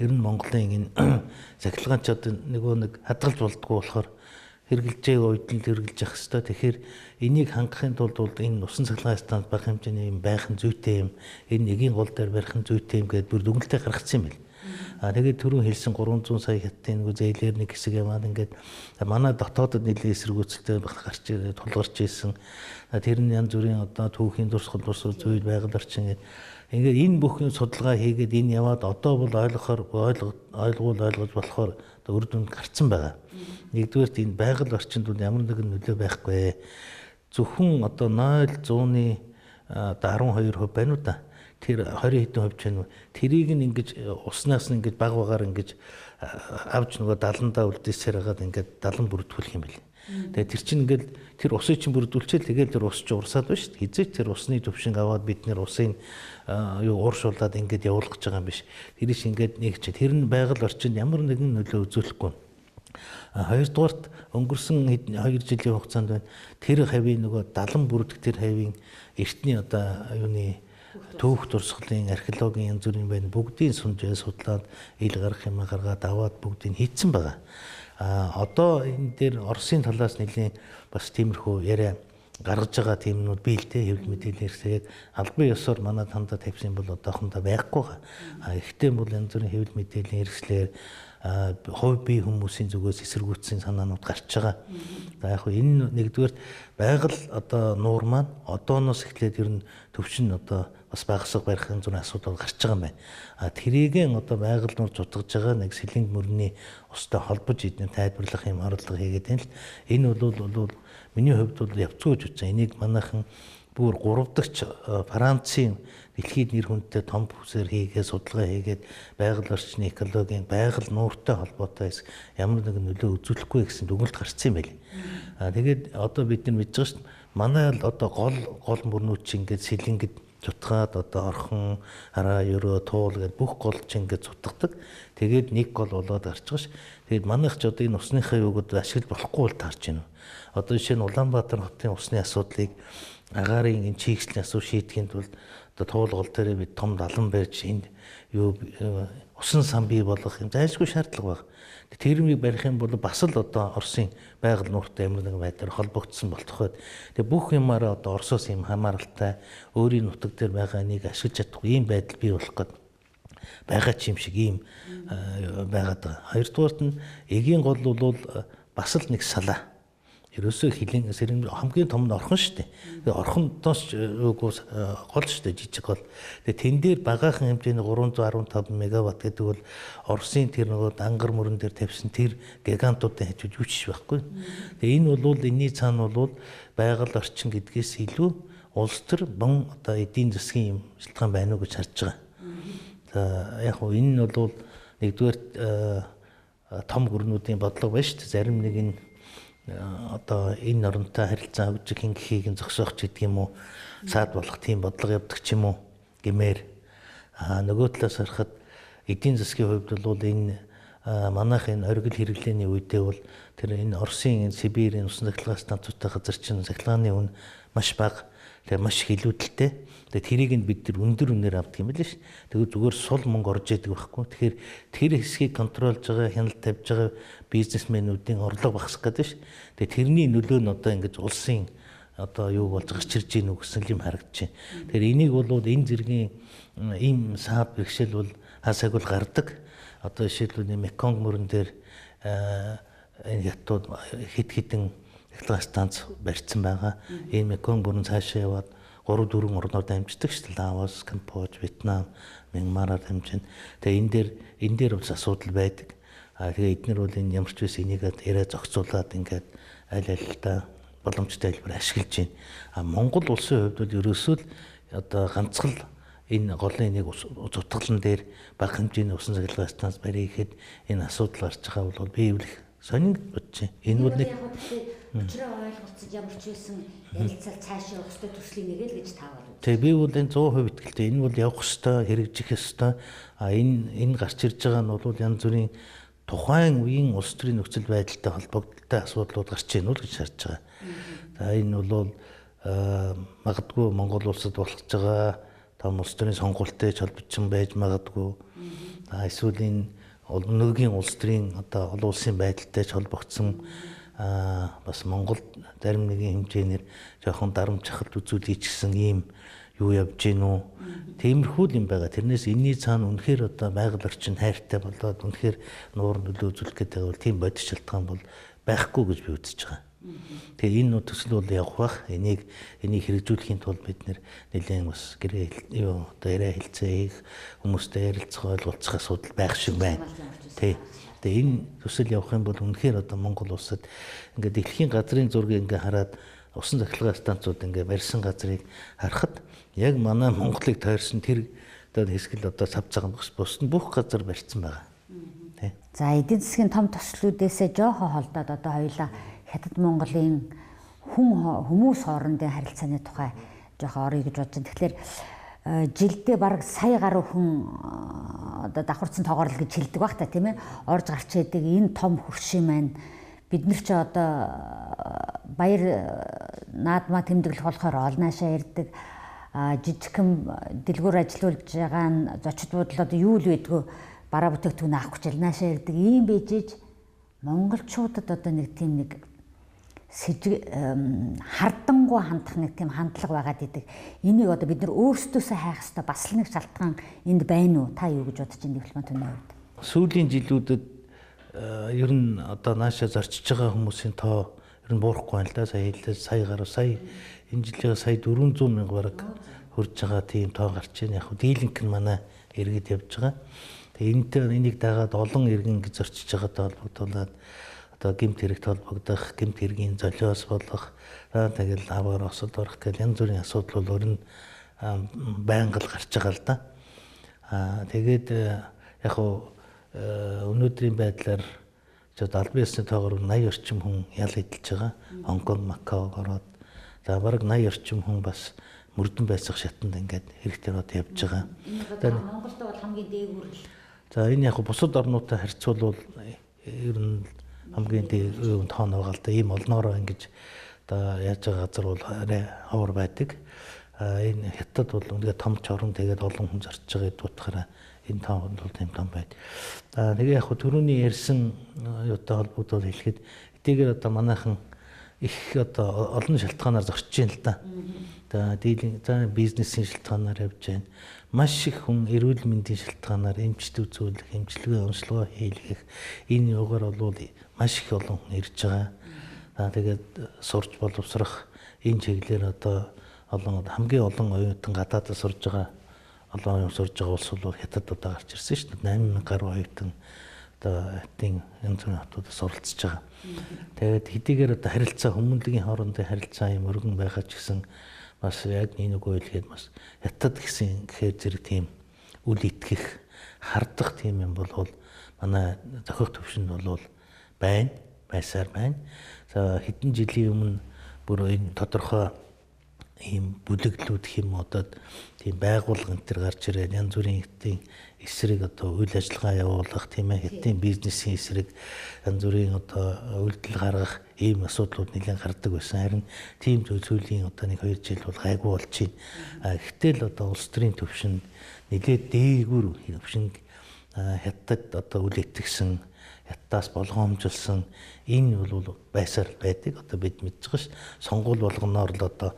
ер нь Монголын энэ цахилгаанч одоо нэг хадгалж болдгоо болохоор хэрэгжилжээ үед нь хэрэгжилж явах хэрэгтэй. Тэгэхээр энийг хангахын тулд энэ усан цахилгаан станц бага хэмжээний юм байх нь зүйтэй юм. Энэ эгийн гол дээр барих нь зүйтэй юм гэдээ бүр дүгнэлтээ гаргацсан юм байна. Тэгээд түрүүн хэлсэн 300 сая хятадын нэг зээлэр нэг хэсэг яваад ингээд манай дотоодод нэлээд эсэргүүцэлтэй гарч тулгарч ирсэн. Тэр нь янз бүрийн одоо түүхийн дурсгал зүйл байгаль орчин ингээд энэ бүхэн судалгаа хийгээд энэ яваад одоо бол ойлгож болохоор үр дүнд гарцсан байгаа. Нэгдүгээрт энэ байгаль орчинд ямар нэгэн нөлөө байхгүй. Зөвхөн одоо 0.100-ны 12% байна уу та. Тэр 20 хэдэн хувь байна уу. Тэрийг нь ингэж уснаас нь ингэж баг багаар ингэж авч нөгөө 70-даа үлдээсээр хагаад ингэж 70 бүрдүүлэх юм бэл. Тэгээ тэр чинь ингээд тэр усыг чинь бүрдүүлчихэл тэгэл тэр ус чинь урсаад байна шүү дээ. Хизээч тэр усны төвшинг аваад бид нэр усыг ууршуулад ингээд явуулах гэж байгаа юм биш. Тэр иш ингээд нэг чи тэр нь байгаль орчинд ямар нэгэн нөлөө үзүүлэхгүй. Хоёрдугаарт өнгөрсөн 2 жилийн хугацаанд байна. Тэр хавийн нөгөө 70 бүрдэх тэр хавийн эртний одоо юуны түүх дурсгалын археологийн янз бүрийн байна. Бүгдийн сунжээ судлаад ил гарах юм гаргаад аваад бүгдийг хийцэн байгаа. Одоо энэ дээр Оросын талаас нэлийн бас тиймэрхүү яриа гаргаж байгаа тиймнүүд бий л дээ. Хэвлэл мэдээллийн хэрэгсээ албан ёсоор манай тандаа тавьсан бол одоохондоо байхгүй байгаа. Ихтэй бол янз бүрийн хэвлэл мэдээллийн хэрэгслэр хувь бие хүмүүсийн зүгээс эсэргүүцсэн санаанууд гарч байгаа. За яг хөө энэ нэгдүгээр байгаль одоо нуур маань одооноос эхлээд ер нь төвчин одоо бас багасга барихын зүрх асуудал гарч байгаа юм байна. Тэрийгэн одоо байгаль нуур зутгаж байгаа нэг сэлэнг мөрний устай холбож эдгээр тайлбарлах юм орлого хийгээд байна л. Энэ бол миний хувьд бол явцгүй гэж үзсэн. Энийг манайхан бүр 3 дахь Францын дэлхийд нэр хүндтэй том бүсээр хийгээд судалгаа хийгээд байгаль орчны экологийн байгаль нууртай холбоотой ямар нэгэн нөлөө үзүүлэхгүй гэсэн дүгнэлт гарцсан юм байли. Тэгээд одоо бид нар мэдж байгаа шүү дээ. Манай л одоо гол мөрнүүд чинь ингээд сэлэнгэд зутгаад одоо орхон хараа ерөө туул гэдэг бүх гол чинь ингээд зутгадаг. Тэгээд нэг гол болоод гарч байгаа ш. Тэгээд манайх ч одоо энэ усныхаа юугод ашиглаж болохгүй бол таарч байна. Одоо жишээ нь Улаанбаатар хотын усны асуудлыг агаарын энэ чийгслийн асуу шийдэхэд бол одоо туул гол дээр бид том далан барьж энд юу усан сан бий болгох юм зайлшгүй шаардлага байна. Тэрнийг барих юм бол бас л одоо Оросын байгаль нууртай ямар нэгэн байдлаар холбогдсон болох байд. Тэгээ бүх юмараа одоо Оросоос юм хамааралтай өөрийн нутаг дээр байгаа нэг ашиглаж чадахгүй ийм байдал бий болох гээд байгаа ч юм шиг ийм байгаад байгаа. Хоёрдугаарт нь эгийн гол бол бас л нэг салаа. Ерөөсөө хилийн сэрэн хамгийн том нь орхон шүү дээ. Тэгээ орхондоос гол шүү дээ жижиг гол. Тэгээ тэн дээр багаахан хэмжээний 315 мегаватт гэдэг бол Оросын тэр нөгөө дангар мөрөн дээр тавьсан тэр гигантуудын хажууд юу ч байхгүй. Тэгээ энэ бол энэний цаана бол байгаль орчин гэдгээс илүү улс төр бон одоо эдийн засгийн юм шалтгаан байна уу гэж харж байгаа. За яг хөө энэ нь бол нэгдүгээр том гүрнүүдийн бодлого байна шүү дээ. Зарим нэг нь одоо энэ оронтой харилцаа хөгжих хингэхийг зогсоох ч гэдэг юм уу саад болох тийм бодлого явдаг ч юм уу гэмээр нөгөө талаас харахад эдийн засгийн хувьд бол энэ манайх энэ оргил хэрэглээний үедээ бол тэр энэ Оросын Сибирийн усан цахилгаан станцуудтай газар чинь цахилгааны үн маш бага тэгээ маш хилүүдэлтэй. Тэгээ тэрийг нь бид тэр өндөр үнээр авдаг юм билээ ш. Тэгээ зүгээр сул мөнгө орж идэг байхгүй. Тэгэхээр тэр хэсгийг контролж байгаа, хяналт тавьж байгаа бизнесмэнүүдийн орлого багасах гэдэг ш. Тэгээ тэрний нөлөө нь одоо ингэж улсын одоо юу болж гарч ирж гин үү гэсэн юм харагдаж байна. Тэгэхээр энийг бол энэ зэргийн ийм саад бэрхшээл бол хасааг бол гардаг. одоо жишээлбэл Меконг мөрөн дээр энэ хятад хэд хэдэн технологи станц барьсан байгаа. Энэ Меконг мөрөн цаашаа яваад 3-4 орноор дамждаг шүү дээ. Лаос, Камбож, Вьетнам, Мянмараар дамжин. Тэгээ энэ дээр бас асуудал байдаг. Тэгээ эдгээр бол энэ ямар ч байсан энийг яриа зохицуулаад ингээд аль алилдаа боломжтой хэлбэр ашиглаж байна. Монгол улсын хувьд бол ерөөсөө л одоо ганцхан энэ голын нэг зутгалан дээр бага хэмжээний усан цахилгаан станц барья гэхэд энэ асуудал гарч байгаа бол би их сонин бодож байна. Энэ бол нэг өчрөө ойлголцож ямар ч байсан ярилцал цаашаа явах ёстой төслийн нэг л гэж таавал. Тэгээ би бол энэ 100% итгэлтэй. Энэ бол явах ёстой, хэрэгжих ёстой. Энэ гарч ирж байгаа нь бол янз бүрийн тухайн үеийн улс төрийн нөхцөл байдалтай холбогдолтой асуудлууд гарч ийн үл гэж харж байгаа. За энэ бол магадгүй Монгол улсад болох байгаа том улс төрийн сонгуультай холбогдсон байж магадгүй. Эсвэл энэ өнөөгийн улс төрийн одоо олон улсын байдалтай холбогдсон бас Монголд зарим нэгэн хэмжээгээр жоохон дарамжхалт үзүүлж гисэн ийм юу явж гин үү. Тиймэрхүү юм байгаа. Тэрнээс энэний цаана үнэхээр одоо байгаль орчин хайртай болоод үнэхээр нуур нөлөө үзүүлэх гэдэг бол тийм бодис шалтгаан бол байхгүй гэж би үзэж байгаа. Тэгээ энэ төсөл бол явах бах. Энийг хэрэгжүүлэхийн тулд бид нэлээд бас одоо яриа хэлцээ хийх, хүмүүстэй ярилцах, ойлголцох асуудал байх шиг байна. Тэгээ энэ төсөл явах юм бол үнэхээр одоо Монгол улсад ингээд дэлхийн газрын зургийг ингээд хараад усан цахилгаан станцууд ингээд барьсан газрыг харахад яг манай Монголыг тойрсон тэр одоо хэсгэл одоо сав цагаан бус нь бүх газар барьсан байгаа. Тэ. За эдийн засгийн том төслүүдээсээ жоохоо холдоод одоо хоёулаа Хятад Монголын хүмүүс хоорондын харилцааны тухай жоохоо орё гэж бодож байна. Тэгэхээр жилдээ бараг сая гаруй хүн одоо давхарцсан тоогоорлол гэж хэлдэг баг та тийм ээ. Орж гарч яадаг энэ том хөршин маань бид нар ч одоо баяр наадмаа тэмдэглэх болохоор олнаашаа ярддаг жижигхэн дэлгүүр ажиллуулж байгаа нь зочид буудлууд юу л байдгүй бараа бүтээгдэхүүн авах гэж наашаа ярддаг ийм бийжиж монголчуудад одоо нэг тийм нэг хардангуй хандах нэг тийм хандлага байгаад идэг. Энийг одоо бид нар өөрсдөөсөө хайх хэрэгтэй бас л нэг шалтгаан энд байна уу? Та юу гэж бодож байна дипломат хүний хувьд? Сүүлийн жилүүдэд ер нь одоо наашаа зорчиж байгаа хүмүүсийн тоо ер нь буурахгүй байна л да. Сая гаруй энэ жилийн сая 400 мянга бараг хүрж байгаа тийм тоо гарч байна. Яг дийлэнх нь манай иргэд явж байгаа. Тэгээ энийг дагаад олон иргэн гэж зорчиж байгаатай холбогдуулаад одоо гэмт хэрэгт холбогдох, гэмт хэргийн золиос болох, тэгэл аваар осод орох гэх янз бүрийн асуудал бол өөр нь байнга л гарч байгаа л да. Тэгээд яг өнөөдрийн байдлаар албан ёсны тоогоор 80 орчим хүн ял эдэлж байгаа. Хонконг, Макаог ороод за бараг 80 орчим хүн бас мөрдөн байцах шатанд ингээд хэрэгтэй ороод явж байгаа. Монголд бол хамгийн дээгүүр л. За энэ яг бусад орнуудтай харьцуулбал ер нь хамгийн дээгүүр тоон байгаа л да. Ийм олноороо ингэж одоо яаж байгаа газар бол арай ховор байдаг. Энэ Хятад бол үнэхээр том чорон тэгээд олон хүн зорчж байгаа утгаараа энэ тоон бол тийм том байд. Тэгээ яг түрүүний ярьсан юутай холбогдоод хэлэхэд эдгээр одоо манайхан их одоо олон шалтгаанаар зогсож байна л да. За бизнесийн шалтгаанаар явж байна. Маш их хүн эрүүл мэндийн шалтгаанаар эмчт үзүүлэх, эмчилгээ онцлогоо хийлгэх энэ юугаар бол маш их олон хүн ирж байгаа. Тэгээд сурч боловсрох энэ чиглэлээр одоо хамгийн олон оюутан гадаадд сурж байгаа олон оюун сурж байгаа улс бол Хятад одоо гарч ирсэн шүү дээ. 8000 гаруй оюутан одоо хятадын янз бүрийн хотуудаас оролцож байгаа. Тэгээд хэдийгээр одоо харилцаа хүмүүнлэгийн хоорондын харилцаа юм өргөн байгаа ч гэсэн бас яг нэг үеэлгээд бас Хятад гэхээр зэрэг тийм үл итгэх, хардах тийм юм бол манай зохиох төвшөнд бол байсаар байна. За хэдэн жилийн өмнө бүр энэ тодорхой ийм бүлэглүүд хэм одоо тийм байгууллага энэ төр гарч ирээд янз бүрийн хэдийн эсрэг одоо үйл ажиллагаа явуулах тийм ээ хэдийн бизнесийн эсрэг янз бүрийн одоо үйлдэл гаргах ийм асуудлууд нэлээд гардаг байсан. Харин тийм зүйлсийн одоо нэг 2 жил бол гайгүй болж байна. Гэтэл одоо улс төрийн төвшөнд нэлээд дээгүүр төвшинг Хятад одоо үл итгэсэн Хятадаас болгоомжлсон энэ бол байсаар байдаг. Одоо бид мэдж байгаа ш. Сонгуул болгоноор л одоо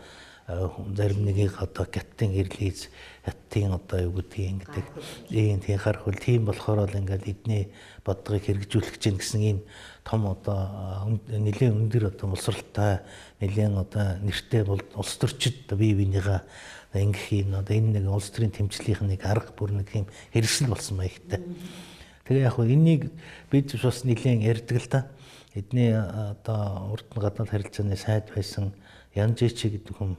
зарим нэгийг одоо гаттын ирлийз хаттын одоо юу гэдгийг ингэдэг ийм тийм харах үл тийм болохоор л ингээд эдний бодлогыг хэрэгжүүлэх чинь гэсэн ийм том одоо нэлээд өндөр одоо боловсралтай нэлээд одоо нэртэй бол улс төрчид бие биенийгээ ингэх юм одоо энэ нэг улс төрийн тэмцлийнх нэг арга бүр нэг юм хэрэгсэл болсон маягтай. Тэгээ яг хөө энийг бид бас нэлээд ярьдаг л да. Эдний одоо урд нь гадаад харилцааны сайд байсан Янжичи гэдэг хүн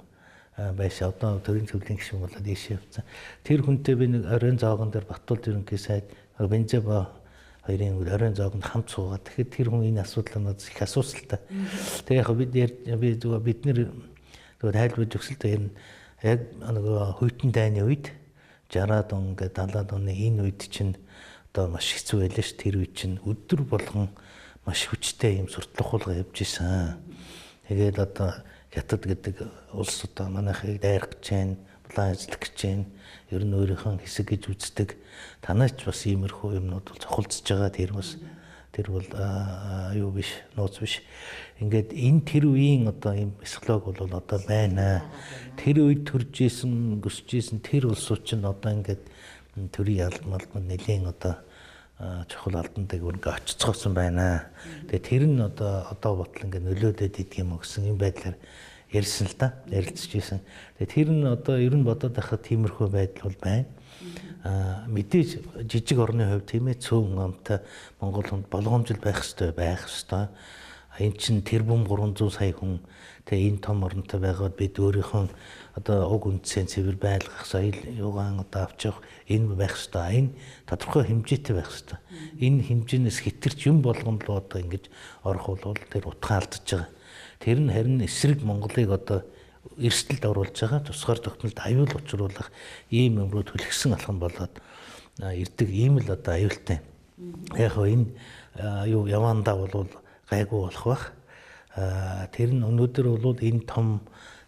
байсан. Одоо төрийн төвлийн гишүүн болоод ийшээ явцсан. Тэр хүнтэй би нэг оройн зоогон дээр Батболд ерөнхий сайд Бензеба хоёрын оройн зоогонд хамт суугаад тэгэхээр тэр хүн энэ асуудлаа надад их асуусалтай. Тэгээ яг бид нэр зүгээр тайлбарж өгсөлтөө ярина. Яг нөгөө хүйтэн дайны үед 60-аад он ингээд 70-аад оны энэ үед чинь одоо маш хэцүү байлаа ш. Тэр үед чинь өдөр болгон маш хүчтэй юм сурталчилга хулгай явж исэн. Тэгээд одоо хятад гэдэг улс одоо манайхыг дайрах гэж байна, булан ажиллах гэж байна. Ер нь өөрийнхөө хэсэг гэж үздэг. Танаач бас иймэрхүү юмнууд бол цохолцож байгаа. Тэр бол юу биш, нууц биш. Ингээд энэ тэр үеийн одоо ийм психологи бол одоо байна. Тэр үед төрж исэн, өсөж исэн тэр улсууд чинь одоо ингээд төрийн ялмал нэлийн одоо чухал алдандаг үргээ очицгоосон байна. Тэгээ тэр нь одоо ботл ингээ нөлөөдөд идэх юм гэсэн юм байдлаар ярьсан л да. Ярилцж ирсэн. Тэгээ тэр нь одоо ер нь бодоод байхад тиймэрхүү байдал бол байна. Мэдээж жижиг орны хувьд тийм ээ цөөн амтай Монгол хүнд болгоомжил байх ёстой. Энэ чинь тэрбум 300 сая хүн тэгээ энэ том оронтой байгаад бид өөрийнхөө одоо уг үндсийн цэвэр байлгах соёл юугаан одоо авч явах энэ байх ёстой. Энэ тодорхой хэмжээтэй байх ёстой. Энэ хэмжээнээс хэтэрч юм болгоно л одоо ингэж орох бол тэр утгаа алдаж байгаа. Тэр нь харин эсрэг Монголыг одоо эрсдэлд оруулж байгаа тусгаар тогтнолд аюул учруулах ийм юм руу түлхсэн алхам болоод ирдэг ийм л одоо аюултай. Яг энэ юу явандаа бол гайгүй болох бах. Тэр нь өнөөдөр бол энэ том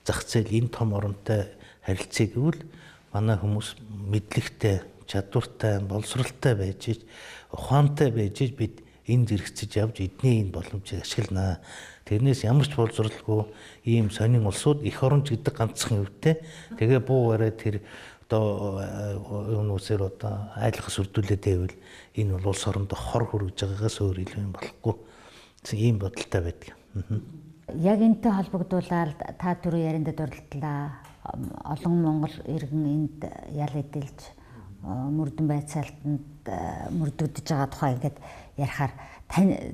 зах зээл энэ том оронтой харилцааг гэвэл манай хүмүүс мэдлэгтэй, чадвартай, боловсралтай байж, ухаантай байж бид энэ зэрэгцэж явж эдний энэ боломжийг ашиглана. Тэрнээс ямар ч боловсралгүй ийм сонин улсууд эх оронч гэдэг ганцхан өвтэй. Тэгээ буу барай тэр одоо юунусээр одоо айлгас үрдүүлээд байвал энэ бол улс орондоо хор хүрэж байгаагаас өөр илүү юм болохгүй. Ийм бодолтой байдаг. Яг энэтэй холбогдуулаад та түрүү ярианд дурлалаа. Олон монгол иргэн энд ял эдэлж мөрдөн байцаалтанд мөрдөгдөж байгаа тухай ингээд ярихаар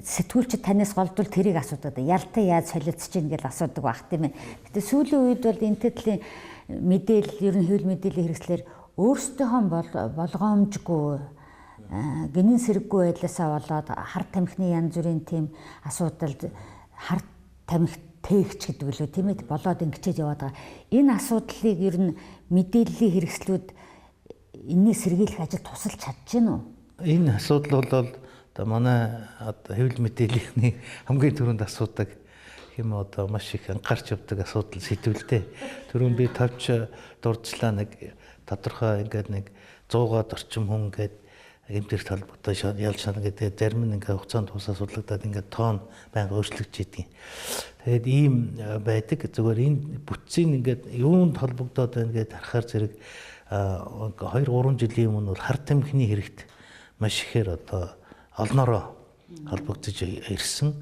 сэтгүүлчид танаас голдвол тэрийг асуудаг. Ялтай яаж солилцож ийн гэж асуудаг баг тийм ээ. Гэтэ сүүлийн үед бол энэ төрлийн мэдээлэл ер нь хэвлэл мэдээллийн хэрэгслэр өөрсдийнхөө болгоомжгүй гинэн сэрэггүй байдлаасаа болоод хар тамхины янз бүрийн тийм асуудалд хар тамхи тээгч гэдэг үлээ тийм ээ болоод ингэчээд яваад байгаа. Энэ асуудлыг ер нь мэдээллийн хэрэгслүүд энэний сэргийлэх ажил тусалж чадж гин үү? Энэ асуудал бол одоо манай одоо хэвлэл мэдээллийн хамгийн түрүүнд асуудаг юм одоо маш их анхаарч явдаг асуудал сэтгүүлтэй. Түрүүн би тавьж дурдчлаа нэг тодорхой ингээд нэг 100-аад орчим хүн ингээд эмтэрт холбогдож ялж шана гэдэг зарим нь ингээд хугацаанд тусаа судлагдаад ингээд тоон байнга өөрчлөгдөж идэг. Тэгээд ийм байдаг. Зүгээр энэ бүтцийн ингээд юунд холбогдоод байна гэдээ харахаар зэрэг 2-3 жилийн өмнө бол хар тамхины хэрэгт маш ихээр одоо олноороо холбогдож ирсэн.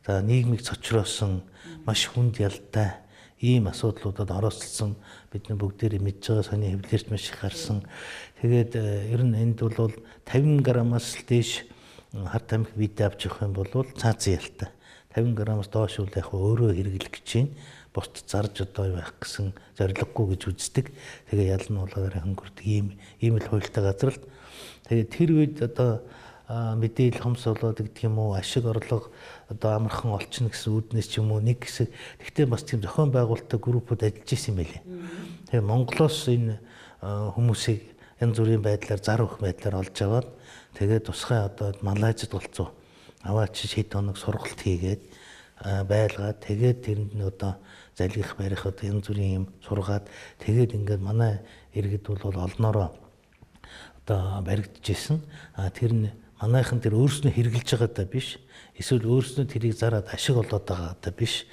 За нийгмийг цочроосон маш хүнд ялтай ийм асуудлуудад оролцсон бидний бүгдээрээ мэдж байгаа сони хэвлэлч маш их гарсан. Тэгээд ер нь энд бол 50 граммаас дээш хар тамхи бид авч явах юм бол цаазын ялтай. 50 граммаас доош бол яг өөрөө хэрэглэх гэж чинь бусд зарж одоо байх гэсэн зорилгогүй гэж үздэг. Тэгээ ял нь болоод хөнгөрдөг ийм л хуультай газар л. Тэгээ тэр үед одоо мэдээлэл хомс болоод гэдэг юм уу ашиг орлого одоо амархан олчихно гэсэн үүднээс ч юм уу нэг хэсэг гэхдээ бас тийм зохион байгуулалттай группууд ажиллаж исэн юм байлээ. Тэгээ Монголоос энэ хүмүүсийг янз бүрийн байдлаар зар өгөх байдлаар олж аваад тэгээд тусгай одоо Малайзад болцоо аваач хэд хоног сургалт хийгээд байлгаад тэгээд тэрэнд нь одоо залгих барих одоо янз бүрийн юм сургаад тэгээд ингээд манай иргэд бол олноороо одоо баригдчихсэн. Тэр нь манайхан тэр өөрснөө хэрэгжилж байгаадаа биш. Эсвэл өөрснөө тэрийг зараад ашиг олоод байгаадаа биш.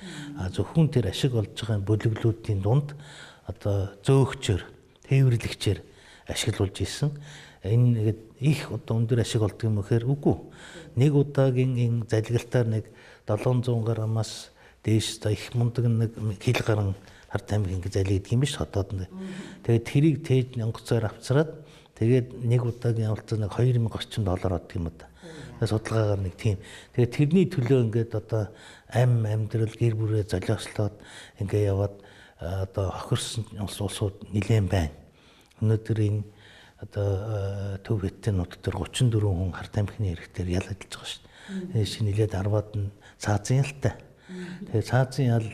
Зөвхөн тэр ашиг олж байгаа бүлэглүүдийн дунд одоо зөөгчөөр, тээвэрлэгчээр ашиглуулж исэн. Энэ нэгэд их одоо өндөр ашиг олдог юм гэхээр үгүй. Нэг удаагийн энэ залгилтаар нэг 700 граммаас дээш за их мундаг нэг кг гарan харт аймаг ингэ залгийдэг юм биш хотод. Тэгээд тэрийг тээж онгоцоор авцраад тэгээд нэг удаагийн явалтад нэг 2000 орчим доллар одг юм да. Судалгаагаар нэг тийм. Тэгээд тэрний төлөө ингээд одоо амьдрал гэр бүрээ золиослоод ингээ яваад одоо хохирсон улсууд нэлээд байна. Өнөөдөр энэ одоо төв хэтийн нут дээр 34 хүн харт амхны хэрэгтээр ял ажиллаж байгаа шүү дээ. Шинэ нэлээд 10-аад нь цаазын ялтай. Тэгээ цаазын ял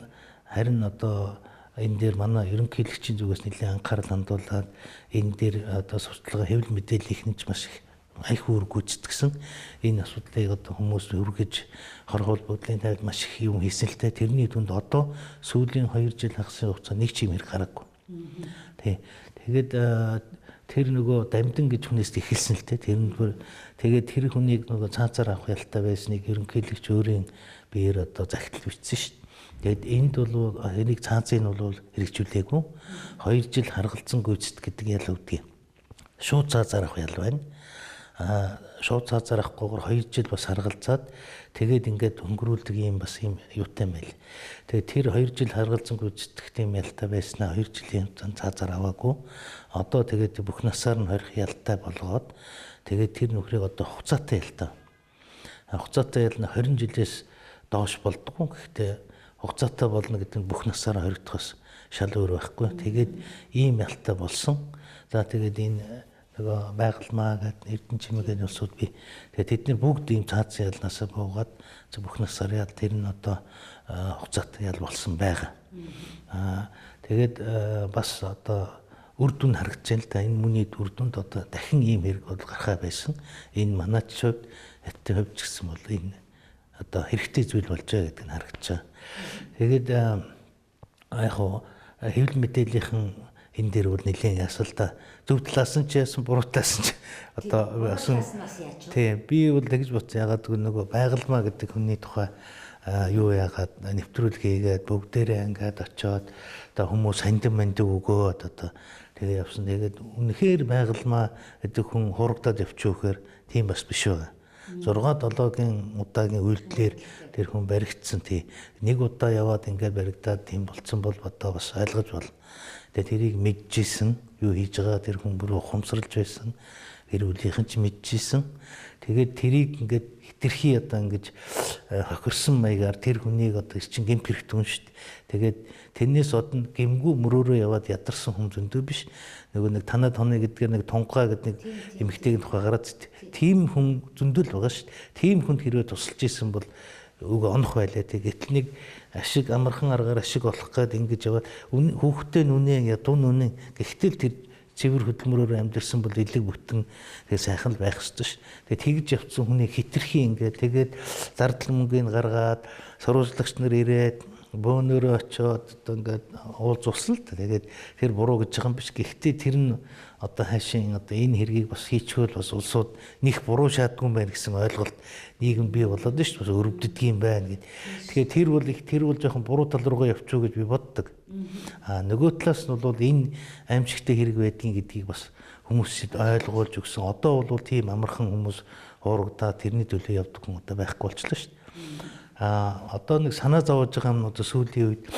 харин одоо энэ дээр манай ерөнхийлөгчийн зүгээс нэлээд анхаарал хандуулаад энэ дээр одоо сурталчилгаа хэвлэл мэдээлэл ихнэж маш их айх үүрэг гүйцэтгсэн. Энэ асуудлыг одоо хүмүүс өргөж хорхол бодлын тайлд маш их юм хийсэн л дээ. Тэрний түнд одоо сүүлийн 2 жил хагасын хугацаанд нэг ч юм хэрэг гараагүй. Тэгээд тэр нөгөө дамдин гэж хүнээс эхэлсэн л дээ. Тэгээд тэр хүнийг нөгөө цаазаар авах ялтай байсныг ерөнхийлөгч өөрийн биеэр одоо захидал бичсэн шүү дээ. Тэгээд энд бол энийг цаазыг нь бол хэрэгжүүлээгүй. 2 жил харгалзан гүйцэтгэх гэдэг ял үүдгийг. Шууд цаазаар авах ял байна. Шууд цаазаар авахгүйгээр 2 жил бас харгалзаад тэгээд ингээд өнгөрүүлдэг юм бас юм юутай байл. Тэгээд тэр 2 жил харгалзан гүйцэтгэх тийм ялтай байснаа 2 жилийн хугацаанд цаазаар аваагүй. Одоо тэгээд бүх насаар нь хорих ялтай болгоод тэгээд тэр нөхрийг одоо хугацаатай ялтай. Хугацаатай ял нь 20 жилээс доош болдгоо. Гэхдээ хугацаатай болно гэдэг нь бүх насаараа хоригдохоос шал өөр байхгүй. Тэгээд ийм ялтай болсон. За тэгээд энэ нөгөө байгалмаа гэдэг Эрдэнэ чимээгийн улсууд би тэгээд тэдний бүгд ийм цаазын ялнаасаа буугаад бүх насаар ял тэр нь одоо хугацаатай ял болсон байгаа. Тэгээд бас одоо үр дүн харагдаж байна л да. Энэ мөний үр дүнд одоо дахин ийм хэрэг бол гарахаа байсан. Энэ манайч хувьд хятадын хувьд ч гэсэн бол энэ одоо хэрэгтэй зүйл болж байгаа гэдэг нь харагдаж байгаа. Тэгээд яг хоо хэвлэл мэдээллийнхэн энэ дээр бол нэлээд ясал да. Зөв талаас нь ч яасан, буруу талаас нь ч одоо яасан. Тийм би бол тэгж бодсон. Ягаад гэвэл нөгөө байгалмаа гэдэг хүний тухай юу яагаад нэвтрүүлгээ хийгээд бүгдээрээ ингээд очиод одоо хүмүүс сандин өгөөд одоо тэгээ явсан. Тэгээд үнэхээр байгалмаа гэдэг хүн хурагдаад явчихвэхээр тийм бас биш байгаа. 6-7 удаагийн үйлдэлээр тэр хүн баригдсан тий. Нэг удаа яваад ингээд баригдаад тийм болцсон бол одоо бас ойлгож болно. Тэгээ тэрийг мэдчихсэн, юу хийж байгаа тэр хүн бүр ухамсарлж байсан. Гэр бүлийнхэн ч мэдчихсэн. Тэгээд тэрийг ингээд хитрхи одоо ингэж хохирсон маягаар тэр хүнийг одоо чинь гэмт хэрэгтэн шүү дээ. Тэгээд тэрнээс одон гэмгүү мөрөөрөө яваад ядарсан хүн зөндөө биш. Нөгөө нэг танаа тоны гэдгээр нэг тунгаа гэдэг нэг эмэгтэйгийн тухай гараад тийм хүн зөндөө л байгаа шүү дээ. Тийм хүнд хэрвээ тусалж исэн бол үгүй онох байлаа. Тэгээд нэг ашиг амархан аргаар ашиг олох гээд ингэж яваад хүүхдээ нүнээ ядуу нүнээ гэхдээ тэр цэвэр хөдөлмөрөөр амьдэрсэн бол элэг бүтэн тэгээ сайхан л байх ёстой ш. Тэгээ тэгж явцсан хүний хитрхи ингээд тэгээд зардал мөнгөний гаргаад сурвалжлагч нар ирээд бөөнөрөө очиод одоо ингээд уулзуулсан л та. Тэгээд тэр буруу гэж байгаа юм биш. Гэхдээ тэр нь одоо хаашийн одоо энэ хэргийг бас хийчихвэл бас улсууд них буруу шаардгүй байх гэсэн ойлголт нийгэм бий болоод шүү дээ. Өрөвддөг юм байна гэд. Тэгэхээр тэр бол жоохон буруу тал руугаа явчих уу гэж би боддог. Нөгөө талаас нь бол энэ аимшигтай хэрэг байдгийг гэдгийг бас хүмүүсд ойлгуулж өгсөн. Одоо бол тийм амархан хүмүүс хуурагдаа тэрний төлөө явдаг хүн одоо байхгүй болчихлоо шүү дээ. Одоо нэг санаа зовоож байгаа юм одоо сүүлийн үед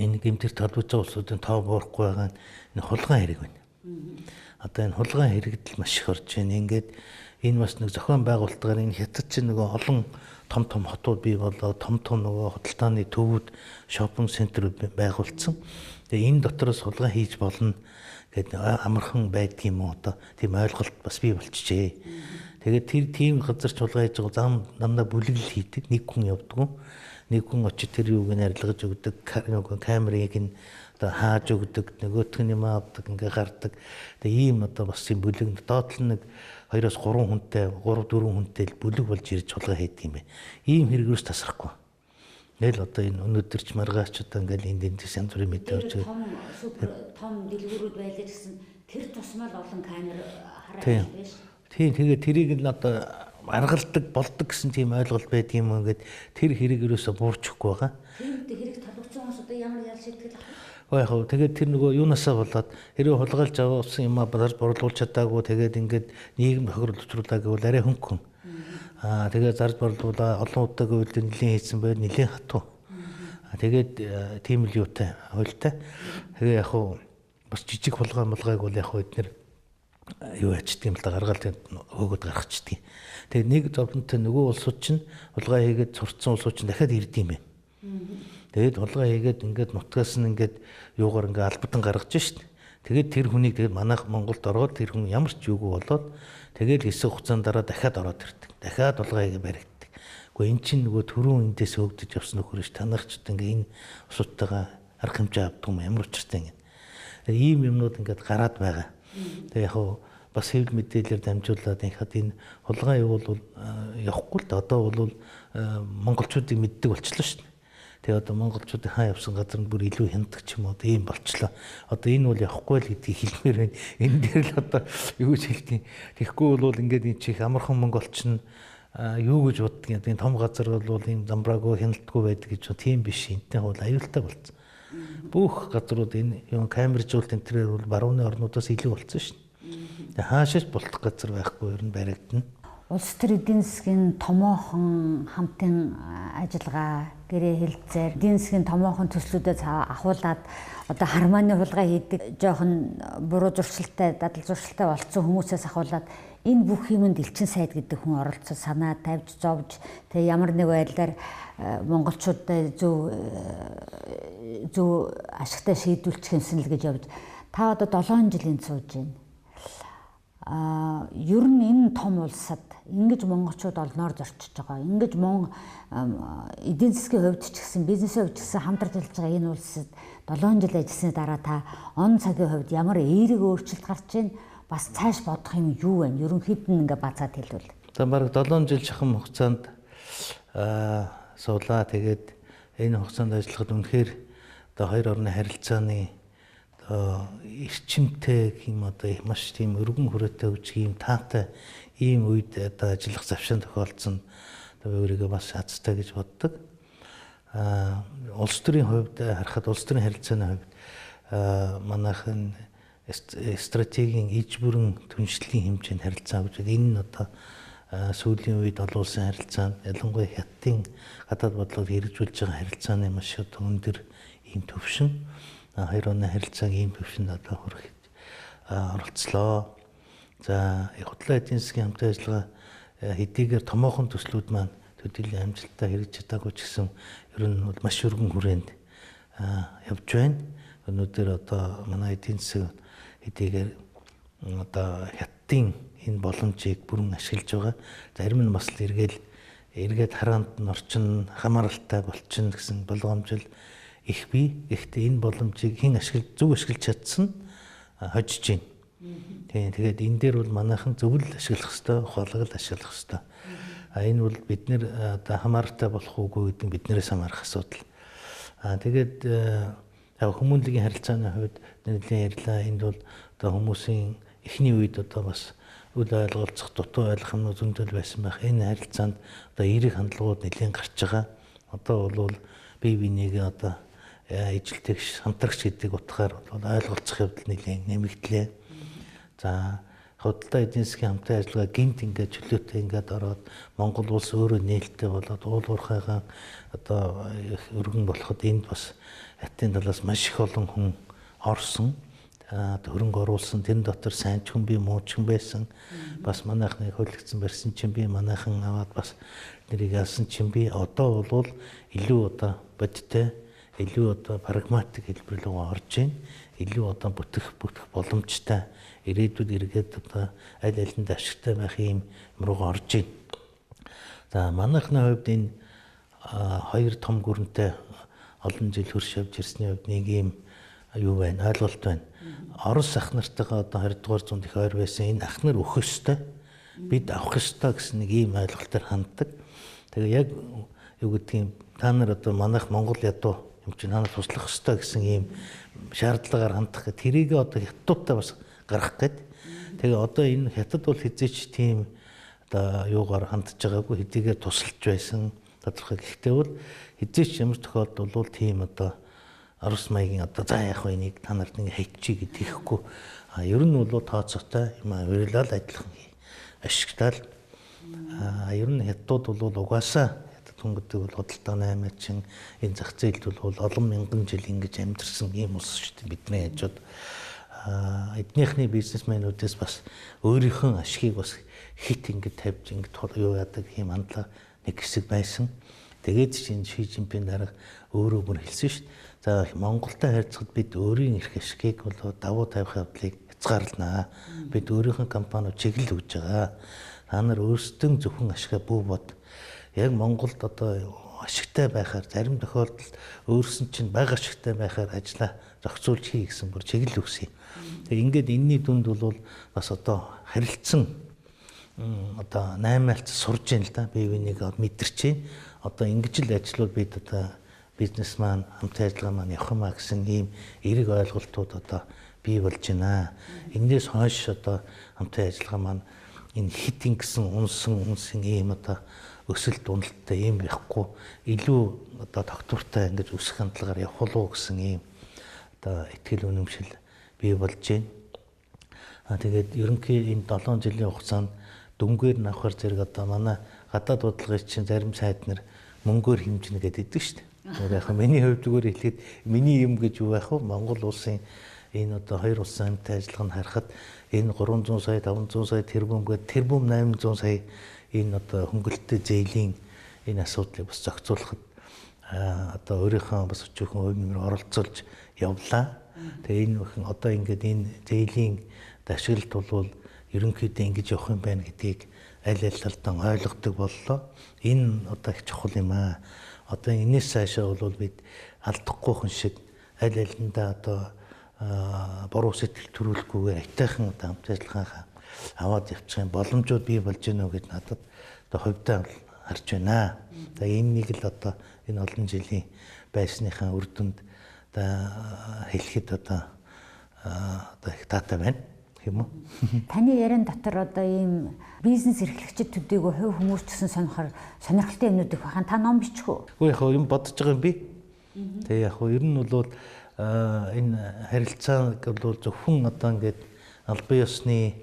энэ гэмтэр толбож байгаа улсуудын тоо буурахгүй байгаа энэ хулгайн хэрэг байна. Одоо энэ хулгайн хэрэгдэл маш их орж байна. Ингээд энэ бас нэг зохион байгуулалтаар энэ хятад чинь нөгөө олон том хотууд бий болоод том нөгөө худалдааны төвүүд шопинг центрүүд байгуулсан. Тэгээ энэ дотроос хулгай хийж болно гэдэг амархан байдаг юм уу одоо тийм ойлголт бас бий болчихжээ. Тэгээд тэр тийм газар ч хулгай хийж байгаа дандаа бүлэглэл хийдэг. Нэг хүн явдаг. Нэг хүн очиж тэр юуг нь арилгаж өгдөг. Камерыг нь одоо хааж өгдөг. Нөгөөх нь юм авдаг, ингээ гардаг. Тэгээ ийм одоо бас юм бүлэг доотлол нэг 2-3 хүнтэй 3-4 хүнтэй бүлэг болж ирж хулгай хийдэг юм байна. Ийм хэрэгөөс тасрахгүй. Нэл одоо энэ өнөөдөр ч маргаач одоо ингээл энд янз бүрийн мэдээ орж байгаа. Том дэлгүүрүүд байлаа гэсэн тэр тусмал олон камер хараад байна шүү. Тийм тэгээд тэрийг л одоо аргалдаг болдог гэсэн тийм ойлголт байдаг юм ингээд тэр хэрэг ерөөсө буурчихгүй байгаа. Тэр үед хэрэг толгцсон хүмүүс одоо ямар ял шийтгэл авах вэ? Яг хөө тэгээд тэр нөгөө юунасаа болоод хэрэг хулгайлж авсан юм борлуулж чадаагүй тэгээд ингээд нийгэм тохирол учруулаа гэвэл арай хөнгөн. Тэгээд зарж борлуулаа олон удаагийн үйлдэл нэлийн хийсэн байл нэлийн хатуу. Тэгээд тийм л юутай хуйлтай. Тэгээ яг хөө бас жижиг хулгайг бол яг хөө эднэр юу ячдаг юм л да гаргаал хөөгд гаргачдаг. Тэгээд нэг зовлонтой нөгөө улсууд чинь хулгай хийгээд сурцсан улсууд чинь дахиад ирдэм юм. Тэгээд хулгай хийгээд ингээд нутгаас нь ингээд юугаар ингээд албадан гаргаж шít. Тэгээд тэр хүнийг тэгээд манайх Монголд ороод тэр хүн ямар ч юугүй болоод тэгээд хэсэг хугацаанд дараа дахиад ороод ирдэг. Дахиад хулгай хийгээ баригддаг. Гэхдээ эн чинь нөгөө түрүүн эндээс хөөгдөж явсан нөхөр ш танахчд ингээ энэ усуудтайгаа арга хэмжээ авдаг юм ямар учиртай ингээ. Тэгээ ийм юмнууд ингээд гараад байгаа. Тэгээ яг хуу бас хэвлэл мэдээлэлээр дамжуулаад инхад энэ хулгай юу бол явахгүй л да одоо бол монголчуудыг мэддэг болчихлоо шүү дээ. Тэгээ одоо монголчуудын хаа явсан газар нь бүр илүү хяндаг ч юм уу ийм болчлоо. Одоо энэ бол явахгүй л гэдгийг хэлмээр байна. Энэ дээр л одоо юу гэж хэлтий. Тэгэхгүй бол ингээд энэ чих амархан монголч нь юу гэж боддгийг энэ том газар бол ийм замбраагүй хяналтгүй байдаг гэж тийм биш. Энтэй бол аюултай болсон. Бүх газрууд энэ юм камержуулт энтрээр бол барууны орнуудаас илүү болсон шин. Тэгээ хаашаач болтох газар байхгүй ер нь баригдана. Улс төр эдийн засгийн томоохон хамтын ажиллагаа гэрээ хэлцээр эдийн засгийн томоохон төслүүдэд ахуулаад одоо хармааны хулгай хийдэг жоохон буруу зуршилтай дадал зуршилтай болцсон хүмүүсээс ахуулаад энэ бүх юмд элчин сайд гэдэг хүн оролцож санаа тавьж зовж тэгээ ямар нэг байдлаар монголчуудад зөв ашигтай шийдвүүлчих юмсан л гэж явж та одоо 7 жилийн сууж байна. Ер нь энэ том улсад ингэж монголчууд олноор зорчиж байгаа. Ингэж эдийн засгийн хувьд ч гэсэн бизнесийн хувьд ч гэсэн хамтарч ажиллаж байгаа энэ улсад 7 жил ажилласны дараа та он цагийн хувьд ямар эерэг өөрчлөлт гарч ийн бас цааш бодох юм юу вэ? Ерөнхийд нь ингээ бацаад хэлвэл. За бараг 7 жил шахам хугацаанд суулаа. Тэгээд энэ хугацаанд ажиллахад үнэхээр одоо хоёр орны харилцааны эрчимтэй юм одоо маш тийм өргөн хүрээтэй үуч ийм таатай ийм үед одоо ажиллах завшаан тохиолдсон одоо өөрийгөө бас хацтай гэж боддог. Улс төрийн хувьд харахад улс төрийн харилцааны хувьд манайхан стратегийн иж бүрэн түншлэлийн хэмжээнд харилцаа гэж энэ нь одоо сүүлийн үед олон улсын харилцаанд ялангуяа хятадын гадаад бодлогыг хэрэгжүүлж байгаа харилцааны маш одоо өндөр ийм төвшин хоёр оны харилцааг ийм төвшөнд одоо хүрэхэд оролцлоо. За худлаа эдийн засгийн хамтын ажиллагаа хэдийгээр томоохон төслүүд маань төдийлөн амжилттай хэрэгж чадаагүй ч гэсэн ер нь бол маш өргөн хүрээнд явж байна. Өнөөдөр одоо манай эдийн засаг хэдийгээр одоо хятадын энэ боломжийг бүрэн ашиглаж байгаа. Зарим нь бас л эргээд хараанд нь орчин хамааралтай болчин гэсэн болгоомжил их бий. Гэхдээ энэ боломжийг хэн зөв ашиглаж чадсан хожиж байна. Тэгээд энэ дээр бол манайхан зөв л ашиглах ёстой, ухаалаг л ашиглах ёстой. Энэ бол бид нэр одоо хамааралтай болох уугүй гэдэг нь биднээс хамаарах асуудал. Тэгээд хүмүүнлэгийн харилцааны хувьд нэлийн ярьлаа. Энд бол одоо хүмүүсийн эхний үед одоо бас үл ойлголцох, дутуу ойлгох юмнууд зөндөл байсан байх. Энэ харилцаанд одоо эерэг хандлагууд нэлийн гарч байгаа. Одоо бол бие бинийгээ одоо ижилтгч, хамтрагч гэдэг утгаар бол ойлголцох явдал нэлийн нэмэгдлээ. За худалдаа эдийн засгийн хамтын ажиллагаа гинт ингээд чөлөөтэй ингээд ороод Монгол улс өөрөө нээлттэй болоод уул уурхайгаа одоо өргөн болоход энд бас хятадын талаас маш их олон хүн орсон. Хөрөнгө оруулсан, тэр дотор сайн ч хүн бий, муу ч хүн байсан. Бас манайхны хөлөгцсөн барьсан чинь би манайхан аваад бас нэрийг ялсан чинь би одоо бол илүү одоо бодиттой, илүү одоо прагматик хэлбэр рүү орж байна. Илүү одоо бүтэх боломжтой ирээдүйд эргээд одоо аль алинд ашигтай байх юм руу орж байна. За манайхны хувьд энэ хоёр том гүрэнтэй олон жил хөрш явж ирсний хувьд нэг юм юу байна, ойлголт байна. Орос ах нартайгаа одоо 20 дугаар зуунд их ойр байсан энэ ах нар өөх ёстой. Бид авах ёстой гэсэн нэг ийм ойлголтоор ханддаг. Тэгээ яг юу гэдгийг та нар одоо манайх Монгол ядуу юм чинь ханаас туслах ёстой гэсэн ийм шаардлагаар хандах гэх тэрийг одоо хятадтай бас гаргах гээд Тэгээ одоо энэ хятад бол хязгаарч тийм одоо юугаар хандж байгаагүй хэдийгээр тусалж байсан тодорхой. Гэхдээ бол хязгаарч ямар тохиолдолд бол тийм одоо Орос маягийн одоо за яг энийг та нарт ингэ хайчи гэдэг ихгүй. Ер нь бол тооцоотой юм авирлал адилхан ашигтал. Ер нь хятадууд бол угаасаа хятад хүн гэдэг бол худалдаа 8 чин энэ зах зээлд бол олон мянган жил ингэж амьдэрсэн юм улс шүү дээ бидний хажууд. Эднийхний бизнесмэнүүдээс бас өөрийнхөө ашигыг бас хит ингэж тавьж ингэж юу яадаг юм хандлага нэг хэсэг байсан. Тэгээд чинь Ши Жинпин дарга өөрөө бүр хэлсэн шүү дээ. За Монголтой харьцахад бид өөрийн эрх ашигыг бол давуу тавих явдлыг хязгаарлана. Бид өөрийнхөө компаниуд чиглэл өгж байгаа. Та нар өөрсдөө зөвхөн ашигаа бүү бод. Яг Монголд одоо ашигтай байхаар зарим тохиолдолд өөрсөн чинь бага ашигтай байхаар ажиллаа зохицуулж хий гэсэн бүр чиглэл өгсөн. Тэгээ ингээд энэний дүнд бол бас одоо харилцсан одоо 8 альц сурж ийн л да. Бие биенийг мэдэрч байна. Одоо ингэж л ажлууд бид одоо бизнес маань хамт ажиллагаа маань явах юмаа гэсэн ийм эерэг ойлголтууд одоо бий болж байна. Энээс хойш одоо хамт ажиллагаа маань энэ хит ингэсэн унсан ийм одоо өсөлт уналттай ийм байхгүй илүү одоо тогтвортой ингэж өсөх хандлагаар явах болов гэсэн ийм одоо ихтгэл үнэмшил бий болж байна. Тэгээд ерөнхий энэ 7 жилийн хугацаанд дүнгээр нь авахар зэрэг одоо манай гадаад бодлогын чинь зарим сайд нар мөнгөөр хэмжинэ гэдэг шүү дээ. Яг миний хувьд зүгээр хэлэхэд миний юм гэж юу байх вэ? Монгол улсын энэ одоо хоёр улсын хамт ажиллагааг харахад энэ 300 сая 500 сая тэрбум гэдэг тэрбум 800 сая энэ одоо хөнгөлөлтөй зээлийн энэ асуудлыг бас зохицуулахад одоо өөрийнхөө бас өчүүхэн хувь нэмэр оролцуулж явлаа. Тэгээ энэ бүхэн одоо ингээд энэ зээлийн ашиглалт бол ерөнхийдөө ингэж явах юм байна гэдгийг аль талдан ойлгодог боллоо. Энэ одоо их чухал юм аа. Одоо энэс цаашаа бол бид алдахгүй хүн шиг аль алиндаа одоо буруу сэтгэл төрүүлэхгүйгээр айтайхан одоо хамт ажиллагаа аваад явчих юм боломжууд бий болж байна уу гэд надад одоо хувьдаа харж байна. Тэгээ энийг л одоо энэ олон жилийн байсныхаа үр дүнд одоо хэлэхэд одоо их таатай байна юм уу? Таны яриан дотор одоо ийм бизнес эрхлэгчид төдийгүй хувь хүмүүс ч гэсэн сонирхолтой юмнууд их байна. Та ном бичих үү? Үгүй яг юм бодож байгаа юм би. Тэгээ яг ер нь бол энэ харилцааг бол зөвхөн одоо ингээд албан ёсны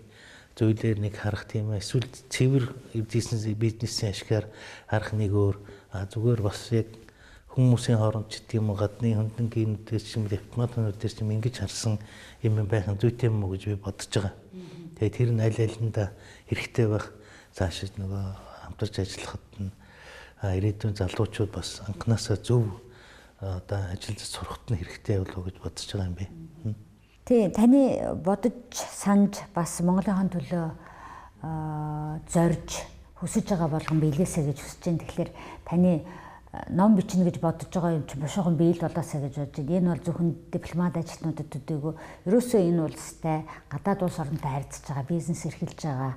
зүйлээр нэг харах тийм ээ. Эсвэл цэвэр бизнесийн ашигаар харах нэг өөр. Зүгээр бас яг хүмүүсийн хооронд ч гэдэг юм уу гадны хөндлөнгийнүүдээс ч юм дипломатуудээс ч юм ингэж харсан юм байх нь зүйтэй юм уу гэж би бодож байгаа. Тэгээ тэр нь аль алиндаа хэрэгтэй байх цаашид нөгөө хамтарч ажиллахад нь ирээдүйн залуучууд бас анханасаа зөв одоо ажилд сурахт нь хэрэгтэй болов гэж бодож байгаа юм би. Тий, таны бодож санаж бас Монголын төлөө зорж хүсэж байгаа болгон биелээсэ гэж хүсэж байна. Тэгэхээр таны ном бичнэ гэж бодож байгаа юм чи бушуухан биел болоосаа гэж бодож байна. Энэ бол зөвхөн дипломат ажилтнуудад төдийгүй ерөөсөө энэ улстай гадаад улс оронтой харьцаж байгаа, бизнес эрхэлж байгаа,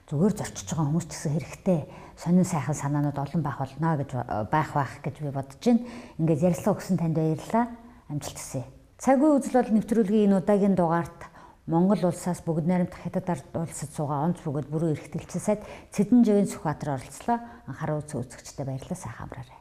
зүгээр зорчиж байгаа хүмүүс ч гэсэн хэрэгтэй сонин сайхан санаанууд олон байх болно гэж байх гэж би бодож байна. Ингээд ярилцлага өгсөн танд баярлалаа. Амжилт хүсье. Цаг үе үзэл бол нэвтрүүлгийн энэ удаагийн дугаарт Монгол улсаас бүгд найрамдах хятад ард улсад суугаа онц бөгөөд бүрэн эрхтэлцэн сайд Цэдэн Жэвэн Сүхбаатар оролцлоо. Анхаарал үзэгчдэд баярлалаа. Сайхан амраарай.